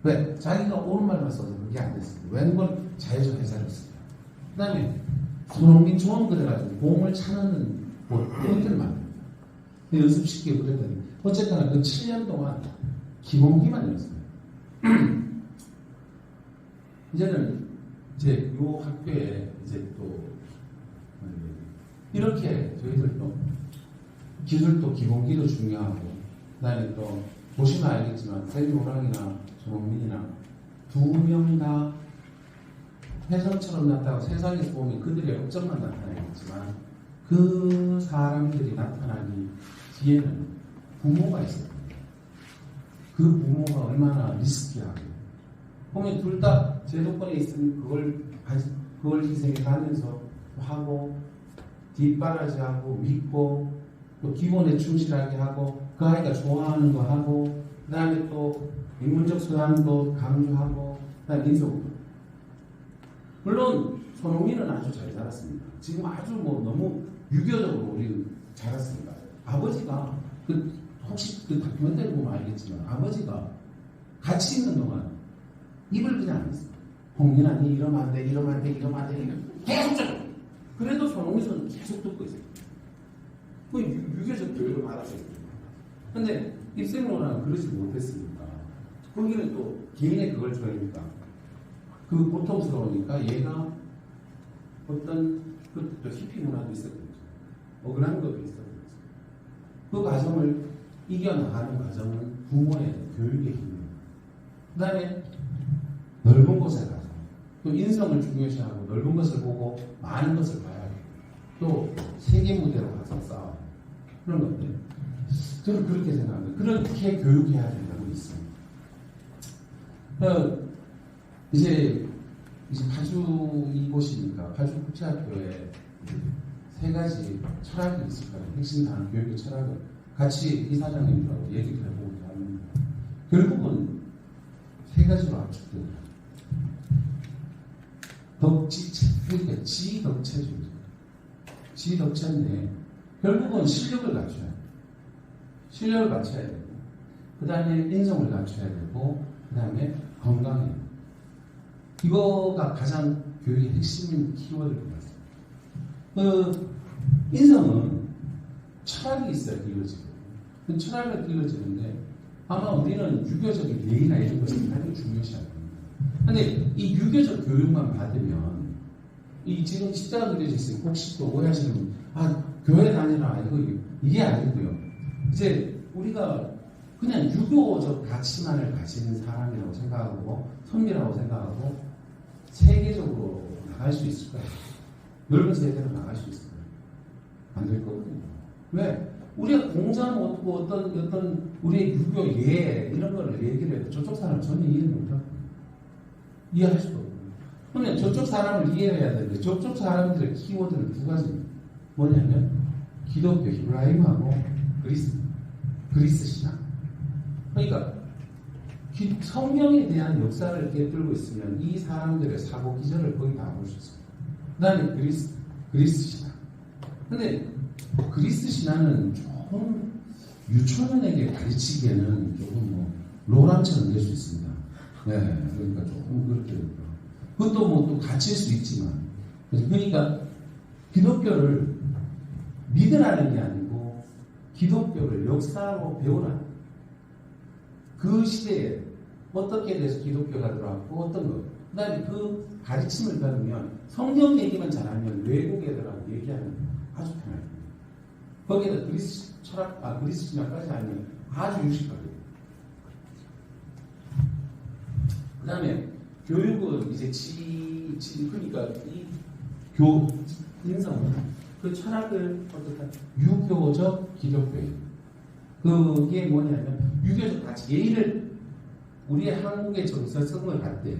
왜? 자기가 오른발만 써서 그게 안 됐습니다. 왼발 자유적 회사를 씁니다. 그 다음에 손흥민 조언 그래가지고 공을 차는 포인트를 만듭니다. 연습시키고 그랬더니 어쨌거나 그 7년 동안 기본기만 연습해요. 이제는 이제 요 학교에 이제 또 이렇게 저희들도 기술도 기본기도 중요하고 그다음에 또 보시면 알겠지만 세리오랑이나 손흥민이나 두 명 다 혜성처럼 났다고 세상에서 보면 그들의 업적만 나타나겠지만 그 사람들이 나타나기 뒤에는 부모가 있어요. 그 부모가 얼마나 리스키하게 보면 둘 다 제도권에 있으면 그걸 희생해 가면서 하고 뒷바라지하고 믿고 또 기본에 충실하게 하고 그 아이가 좋아하는 거 하고 그 다음에 또 인문적 소양도 강조하고 그 다음에 인성도 물론 손흥민은 아주 잘 자랐습니다. 지금 아주 너무 유교적으로 우리 자랐습니다. 아버지가 혹시 그 다큐멘터리 보면 알겠지만 아버지가 같이 있는 동안 입을 그냥 안 했어요. 홍민아 니 이러면 안 돼 이러면 안 돼 이러면 안 돼 계속 줘. 그래도 손흥민 선수는 계속 듣고 있어요. 그 유교적 교육을 받았어요. 근데 입생로는 그러지 못했으니까 거기는 또 개인의 그걸 줘야니까 그 고통스러우니까 얘가 어떤 그 히피 문화도 있었거든요. 억울한 것도 있었거든요. 그 과정을 이겨나가는 과정은 부모의 교육의 힘입니다. 그 다음에 넓은 곳에 가서 또 인성을 중요시하고 넓은 것을 보고 많은 것을 봐야 해요. 또 세계 무대로 가서 싸워요. 그런 것들. 저는 그렇게 생각합니다. 그렇게 교육해야 된다고 믿습니다. 이제 파주 이곳이니까 파주 국제학교에 세 가지 철학이 있을 거예요. 핵심 단어 교육의 철학을 같이 이사장님들하고 얘기를 해보고자 합니다. 결국은 세 가지로 압축됩니다. 그러니까 지덕체주의죠. 지덕체인데 결국은 실력을 갖춰야 돼요. 실력을 갖춰야 되고 그 다음에 인성을 갖춰야 되고 그 다음에 건강해야 돼요. 이거가 가장 교육의 핵심 키워드인 것 같습니다. 인성은 철학이 있어야 길러지고 그 철학을 길러지는데 아마 우리는 유교적인 예의나 이런 것을 굉장히 중요시합니다. 근데 이 유교적 교육만 받으면 이 지금 십자가 그려져 있으니 혹시 또 오해하시는 분 교회 다니라 이게 아니고요. 이제 우리가 그냥 유교적 가치만을 가지는 사람이라고 생각하고 선비라고 생각하고 세계적으로 나갈 수 있을까요? 넓은 세계로 나갈 수 있을까요? 안 될 거거든요. 왜? 우리가 공자 못하고 어떤 우리의 유교 예 이런 거를 얘기를 해도 저쪽 사람 전혀 이해 못하고 이해할 수도 없고. 그러면 저쪽 사람을 이해해야 되는데 저쪽 사람들의 키워드는 두 가지입니다. 뭐냐면 기독교 히브라임하고 그리스 신앙. 그러니까 성경에 대한 역사를 깨뜨리고 있으면 이 사람들의 사고 기전을 거의 다 볼 수 있습니다. 그 다음에 그리스 신화. 근데 그리스 신화는 조금 유초년에게 가르치기에는 조금 뭐 로람처럼 될 수 있습니다. 네, 그러니까 조금 그렇게 되고요. 그것도 뭐 또 갇힐 수 있지만, 그러니까 기독교를 믿으라는 게 아니고 기독교를 역사로 배우라. 그 시대에 어떻게 돼서 기독교가 들어왔고 어떤 것. 그 다음에 그 가르침을 받으면 성경 얘기만 잘하면 외국 애들하고 얘기하는 아주 편해요. 거기에다 그리스 철학, 그리스 신화까지 알면 아주 유식하게. 그 다음에 교육은 이제 그러니까 이 인성은 그 철학을 어떻게 유교적 기독교예요. 그게 뭐냐면 유교적 가치 예의를 우리의 한국의 정서성을 할 때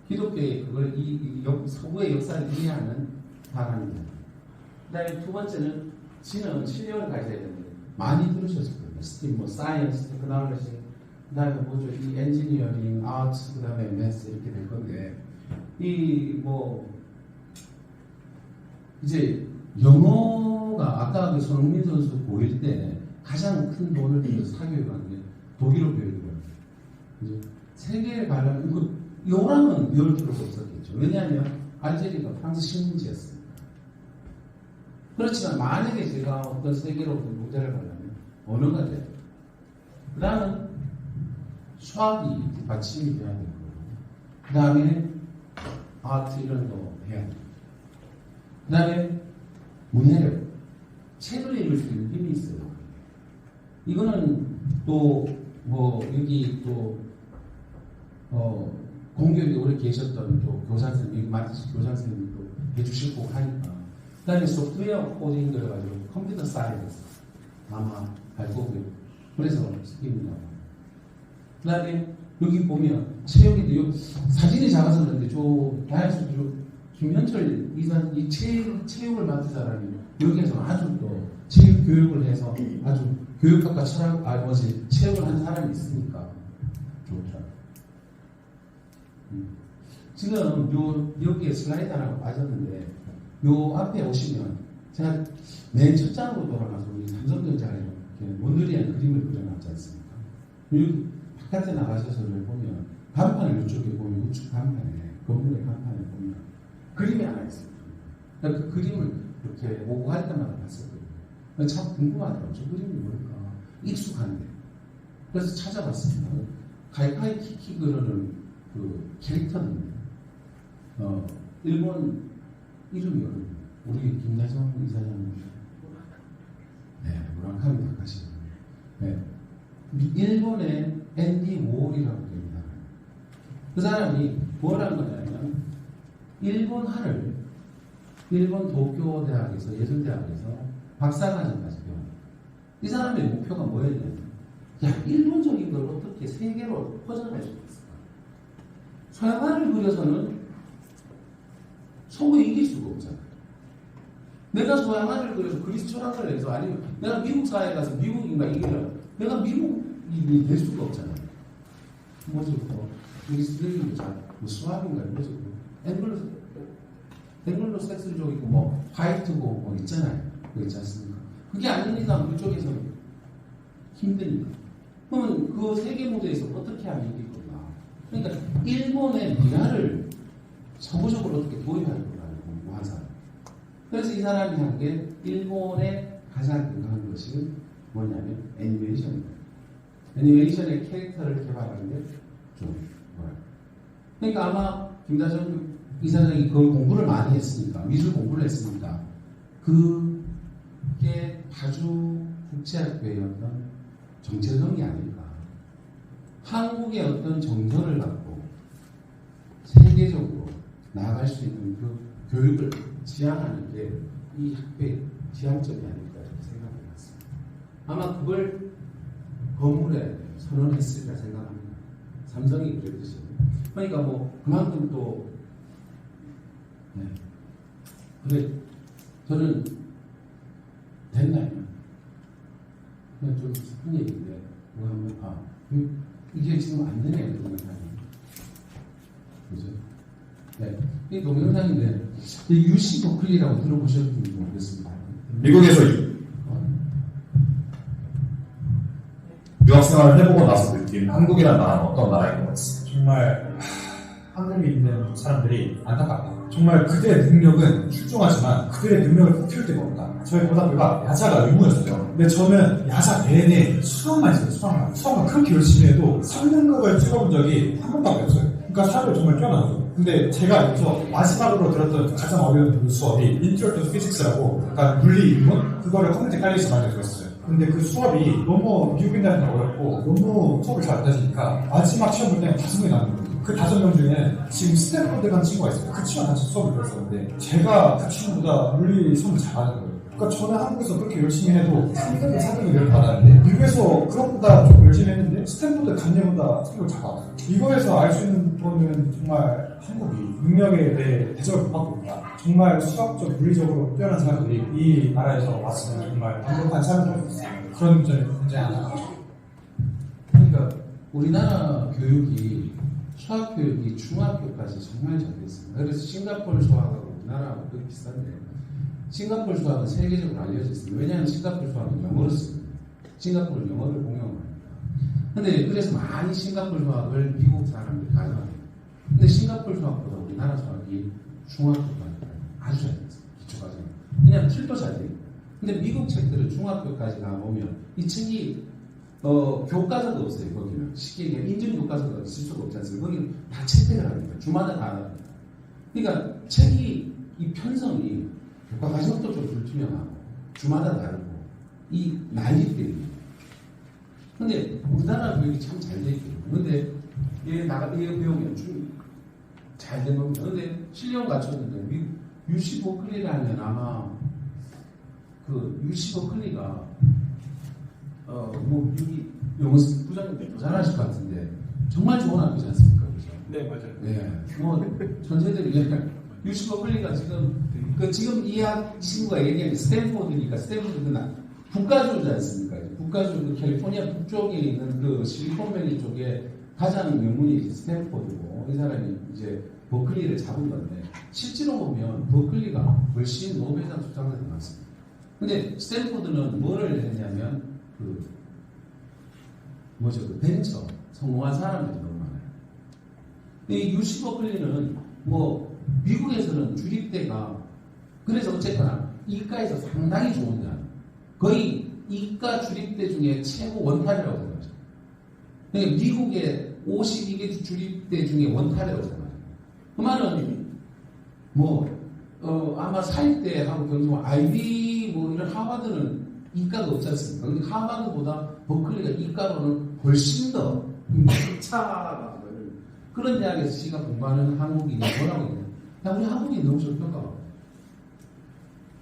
기독교의 그걸 서구의 역사를 이해하는 바람입니다. 그 다음에 두 번째는 지는 실력을 가져야 되는데 많이 들으셨을 거예요. 스팀, 뭐 사이언스, 테크놀로지, 그 다음에 뭐죠, 이 엔지니어링, 아트, 그 다음에 매스 이렇게 될 건데 이제 영어가 아까 그 손흥민 선수 보일 때 가장 큰 돈을 들여서 사교육하는 게 독일어 교육이에요. 이제 세계에 가려면 요랑은 배울 필요가 없었겠죠. 왜냐하면 알제리가 프랑스 식민지였습니다. 그렇지만 만약에 제가 어떤 세계로 무대를 가려면 언어가 돼요. 그 다음은 수학이 받침이 돼야 되고, 그 다음에 아트 이런 거 해야 돼요. 그 다음에 문해력, 책을 읽을 수 있는 힘이 있어요. 이거는 또 여기 공교육에 오래 계셨던 또 교사 선생님, 마티스 교사 선생님이 또 해주실 거 하니까. 그 다음에 소프트웨어 코딩 그래가지고 컴퓨터 사이언스 아마 할 거고요. 그래서 스킵니다. 그 다음에 여기 보면 체육이 사진이 작아서 그런데 김현철 이사님 이 체육을 맡은 사람이 여기에서 아주 또 체육 교육을 해서 아주 교육학과 체육을 한 사람이 있으니까 좋죠. 지금 여기에 슬라이드 하나 빠졌는데 요 앞에 오시면 제가 맨 첫 장으로 돌아가서 우리 삼성전자가 이렇게 원더리한 그림을 그려놨지 않습니까? 여기 바깥에 나가셔서 보면 간판을 이쪽에 보면 우측 간판에 건물의 간판에 보면 그림이 하나 있습니다. 그러니까 그 그림을 이렇게 오고 갈 때마다 봤었거든요. 참 궁금하더라고요. 저 그림이 뭘까? 익숙한데. 그래서 찾아봤습니다. 가이카이 키키 그러는 그 캐릭터는 일본 이름이 우리 김다정 이사장님 무라카미 다카시. 네. 일본의 앤디 워홀이라고 됩니다. 그 사람이 뭘 한 거냐면 일본 도쿄대학에서 예술대학에서 박사과정까지 배워요. 이 사람의 목표가 뭐였냐면 일본적인 걸 어떻게 세계로 퍼져갈 수 있을까? 서양화를 그려서는 서구에 이길 수가 없잖아요. 내가 서양화를 그려서 그리스 철학을 해서 아니면 내가 미국 사회에 가서 미국인가 이기려면 내가 미국인이 될 수가 없잖아요. 뭐지? 그리스인도 수학인가 뭐지? 앵글로 섹스족이고 화이트고 있잖아요. 그렇지 않습니까? 그게 아니니까 그쪽에서는 힘드니까. 그러면 그 세계 무대에서 어떻게 하면 이길 건가? 그러니까 일본의 미라를 서구적으로 어떻게 도입할 거라는 공부한 사람. 그래서 이 사람이 한 게 일본의 가장 중요한 것이 뭐냐면 애니메이션입니다. 애니메이션의 캐릭터를 개발하는 게 좀 뭐랄까. 그러니까 아마 김다정 이사장이 그 공부를 많이 했으니까, 미술 공부를 했으니까, 그게 파주 국제학교의 어떤 정체성이 아닐까. 한국의 어떤 정서를 갖고 세계적으로 나아갈 수 있는 그 교육을 지향하는 게 이 학교의 지향점이 아닐까 이렇게 생각해 봤습니다. 아마 그걸 건물에 선언했을까 생각합니다. 삼성이 그랬듯이. 그러니까 그만큼 또 근데 저는 됐나요? 그냥 좀 슬픈 얘기인데 이게 지금 안 되네요, 동영상이. 그죠? 네. 이 동영상인데, 유시 버클리라고 들어보셨는지 모르겠습니다. 미국에서 유학 생활을 해보고 나서 느낀 한국이라는 나라는 어떤 나라인 것 같습니다. 정말 한국에 있는 사람들이 안타깝다. 정말 그들의 능력은 출중하지만 그들의 능력을 꼭 키울 데가 없다. 저희 고등학교가 야자가 의무였어요. 근데 저는 야자 내내 수학만 했어요. 수학만 그렇게 열심히 해도 3등급을 찍어본 적이 한 번밖에 없어요. 그러니까 사람이 정말 뛰어나죠. 근데 제가 여기서 마지막으로 들었던 가장 어려운 수업이 Intro to Physics라고 약간 물리 입문? 그거를 커뮤니티 깔려서 많이 들었어요. 근데 그 수업이 너무 미국인들한테 어렵고 너무 수업을 잘 못하시니까 마지막 시험 볼 때는 5명이 나오는 거예요. 그 5명 중에 지금 스탠포드 간 친구가 있어요. 그 친구랑 같이 수업을 들었었는데 제가 그 친구보다 물리 수업을 잘하는 거예요. 그러니까 저는 한국에서 그렇게 열심히 해도 3등급, 4등급 이렇게 받았는데 미국에서 그것보다 조금 열심히 했는데 스탠포드 간 얘보다 성적을 잡아왔어요. 이거에서 알 수 있는 거는 정말 한국이 능력에 대해 대접을 못 받고 있다. 정말 수학적, 물리적으로 뛰어난 사람들이 이 나라에서 왔으면 정말 행복한 삶을 살 수 있어요. 그런 점이 굉장히 안타깝죠. 그러니까 우리나라 교육이 수학 교육이 중학교까지 정말 잘 됐습니다. 그래서 싱가포르 수학하고 우리나라하고 거의 비슷한데 싱가포르 수학은 세계적으로 알려져 있습니다. 왜냐하면 싱가포르 수학은 영어를 씁니다. 싱가포르는 영어를 공용합니다. 근데 그래서 많이 싱가포르 수학을 미국 사람들이 가져갑니다. 근데 싱가포르 수학보다 우리나라 수학이 중학교까지 아주 잘 됐어요. 기초과정. 왜냐하면 틀도 잘 돼요. 근데 미국 책들은 중학교까지 가보면 이 책이 교과서도 없어요. 거기는 쉽게 얘기하면 인증 교과서가 있을 수가 없지 않습니까? 거기는 다 채택을 합니다. 주마다 다 합니다. 그러니까 책이 이 편성이 교과 과정도 좀 불투명하고 주마다 다르고 이 난립들입니다. 근데 우리나라 교육이 참 잘 돼 있거든요. 근데 얘 배우면 좀 잘 된 겁니다. 근데 실력 갖췄는데 미국 유시 버클리를 하면 아마 그 유시 버클리가 여기 영어 부장님 더 잘하실 것 같은데 정말 좋은 학교지 않습니까? 그죠? 네, 맞아요. 네. 전체들이 유시 버클리가 지금 이 친구가 얘기하는 스탠포드니까 스탠포드는 북가주지 않습니까? 북가주 캘리포니아 북쪽에 있는 그 실리콘밸리 쪽에 가장 명문이 스탠포드고 이 사람이 이제 버클리를 잡은 건데 실제로 보면 버클리가 훨씬 노벨상 수상자가 많습니다. 근데 스탠포드는 뭐를 했냐면 그 벤처 성공한 사람들이 너무 많아요. 이 유시 버클리는 미국에서는 주립대가 그래서 어쨌거나 이과에서 상당히 좋은 데 거의 이과 주립대 중에 최고 원탑이라고 생각하죠. 그러니까 미국의 52개 주립대 중에 원탑이라고 생각하죠. 그 말은 아마 사립대 하고 경쟁하면 아이비 이런 하버드는 이과가 없지 않습니까? 근데 하버드보다 버클리가 이과로는 훨씬 더 차가 그런 대학에서 지가 공부하는 한국인이 뭐라고 해요? 우리 한국인이 너무 저평가받고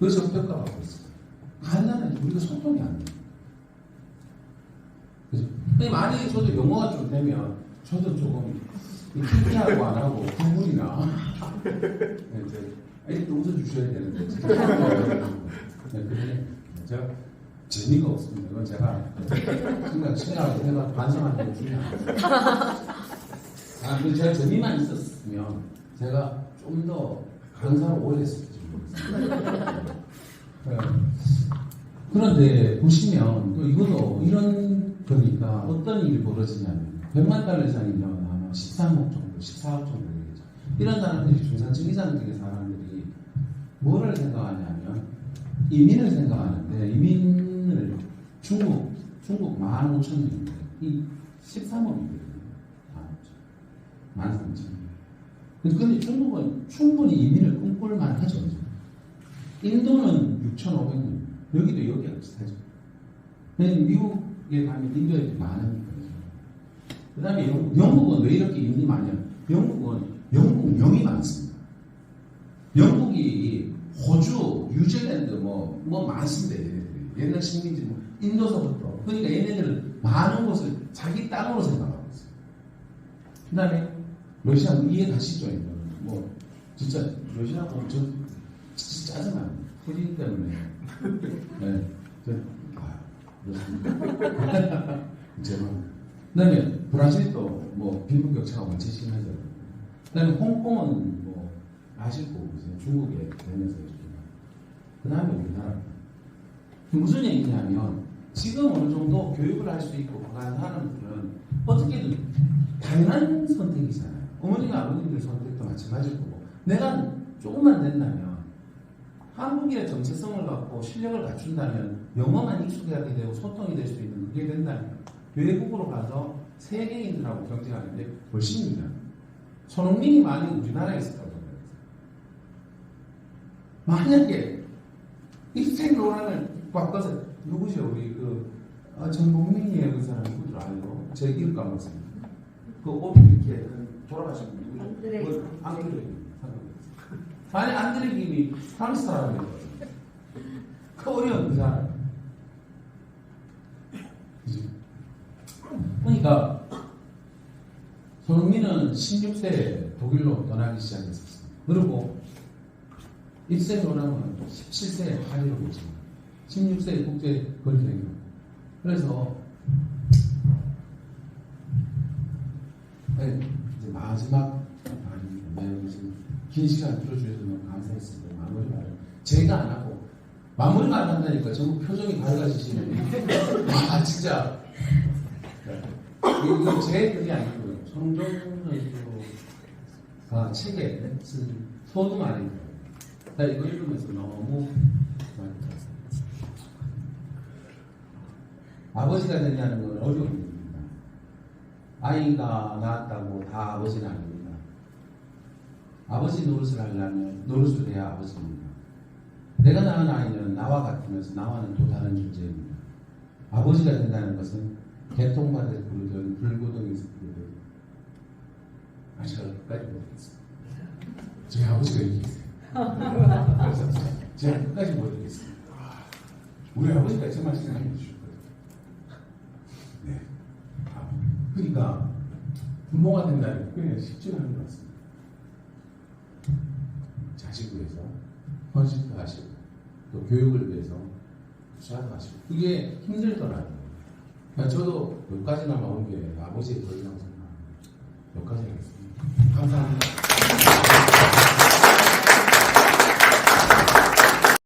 왜 저평가받고 있어요? 간단해. 우리가 소통이 안 돼. 그죠? 만약에 저도 영어가 좀 되면 저도 조금 킹키하고 안 하고 구분이나 이렇게 웃어주셔야 되는데 근데 제가 재미가 없습니다. 이건 제가 생각을 해가 반성하는 게 중요합니다. 근데 제가 재미만 있었으면 제가 좀 더 강사를 오래 했을지 모르겠습니다. 그런데 보시면 또 이것도 이런 거니까 어떤 일이 벌어지냐면 100만 달러 이상이면 아마 13억 정도, 14억 정도 되겠죠. 이런 사람들이 중산층 이상적인 사람들이 뭐를 생각하냐면 이민을 생각하는데 이민을 중국 15,000명인데 이 13억이거든요. 13,000명. 근데 중국은 충분히 이민을 꿈꿀만 하죠. 인도는 6,500명. 여기도 여기가 비슷하죠. 미국에 가면 인도 애들이 많으니까. 그 다음에 영국은 왜 이렇게 인이 많냐? 영국은 영국명이 많습니다. 영국이 호주, 뉴질랜드 많습니다. 얘네들이. 옛날 식민지 인도서부터. 그러니까 얘네들은 많은 곳을 자기 땅으로 생각하고 있어요. 그 다음에 러시아 이해 가시죠? 진짜 러시아 보면 진짜 짜증나요. 푸틴 때문에. 네. 그렇습니다. 이제는. 그다음에 브라질도 뭐 빈부격차가 완전 심하죠. 그다음에 홍콩은 뭐 아실 거고 이제 중국에 되면서 그다음에 우리나라. 무슨 얘기냐면 지금 어느 정도 교육을 할 수 있고 그런 사람들은 어떻게든 당연한 선택이잖아요. 어머니가 아버님들 선택도 마찬가지일 거고 내가 조금만 된다면 한국인의 정체성을 갖고 실력을 갖춘다면 영어만 익숙하게 되고 소통이 될 수 있는 그게 된다면 외국으로 가서 세계인들하고 경쟁하는데 훨씬 유리합니다. 손흥민이 만약 우리나라에 있었다고 생각해요. 만약에 입생 로란을 바꿔서 누구죠? 우리 전국민이에요. 그 사람 누구들 알고? 제 이름 까먹었습니다. 그 옷 이렇게 돌아가신 분 누구죠? 안드레. 만약 안드레 김이 프랑스 사람이었거든요. 그 어려운 그 사람. 그죠? 그러니까 손흥민은 16세에 독일로 떠나기 시작했었어요. 그리고 입생 로란은 17세에 파리로 오죠. 16세에 국제 거리생이고 그래서 이제 마지막 지금 긴 시간 들어주셔서 너무 감사했습니다. 마무리 말을 제가 안 하고 마무리가 안 한다니까 전부 표정이 밝아지시는 아 진짜 이거 제 글이 아니고요. 손정 선수가 책에 쓴 소등 아닙니다. 나 이거 읽으면서 너무 많이 들었어요. 아버지가 되냐는 건 어려운 일입니다. 아이가 낳았다고 다 아버지는 아닙니다. 아버지 노릇을 하려면 노릇을 해야 아버지입니다. 내가 낳은 아이는 나와 같으면서 나와는 또 다른 존재입니다. 아버지가 된다는 것은 개통받을 부르든 불고등에서 부르든 제가 끝까지 모르겠습니다. 저희 아버지가 얘기했어요. 그래서 제가 끝까지 모르겠습니다. 우리 아버지가 정말 생각해 주셨거든요. 네. 그러니까 부모가 된다는 게 굉장히 쉽지 않은 것 같습니다. 자식을 위해서 헌신도 하시고 또 교육을 위해서 투자도 하시고 그게 힘들더라고요. 그러니까 저도 여기까지나 나온 게 아버지의 도리라고 생각합니다. 여기까지 하겠습니다. 감사합니다.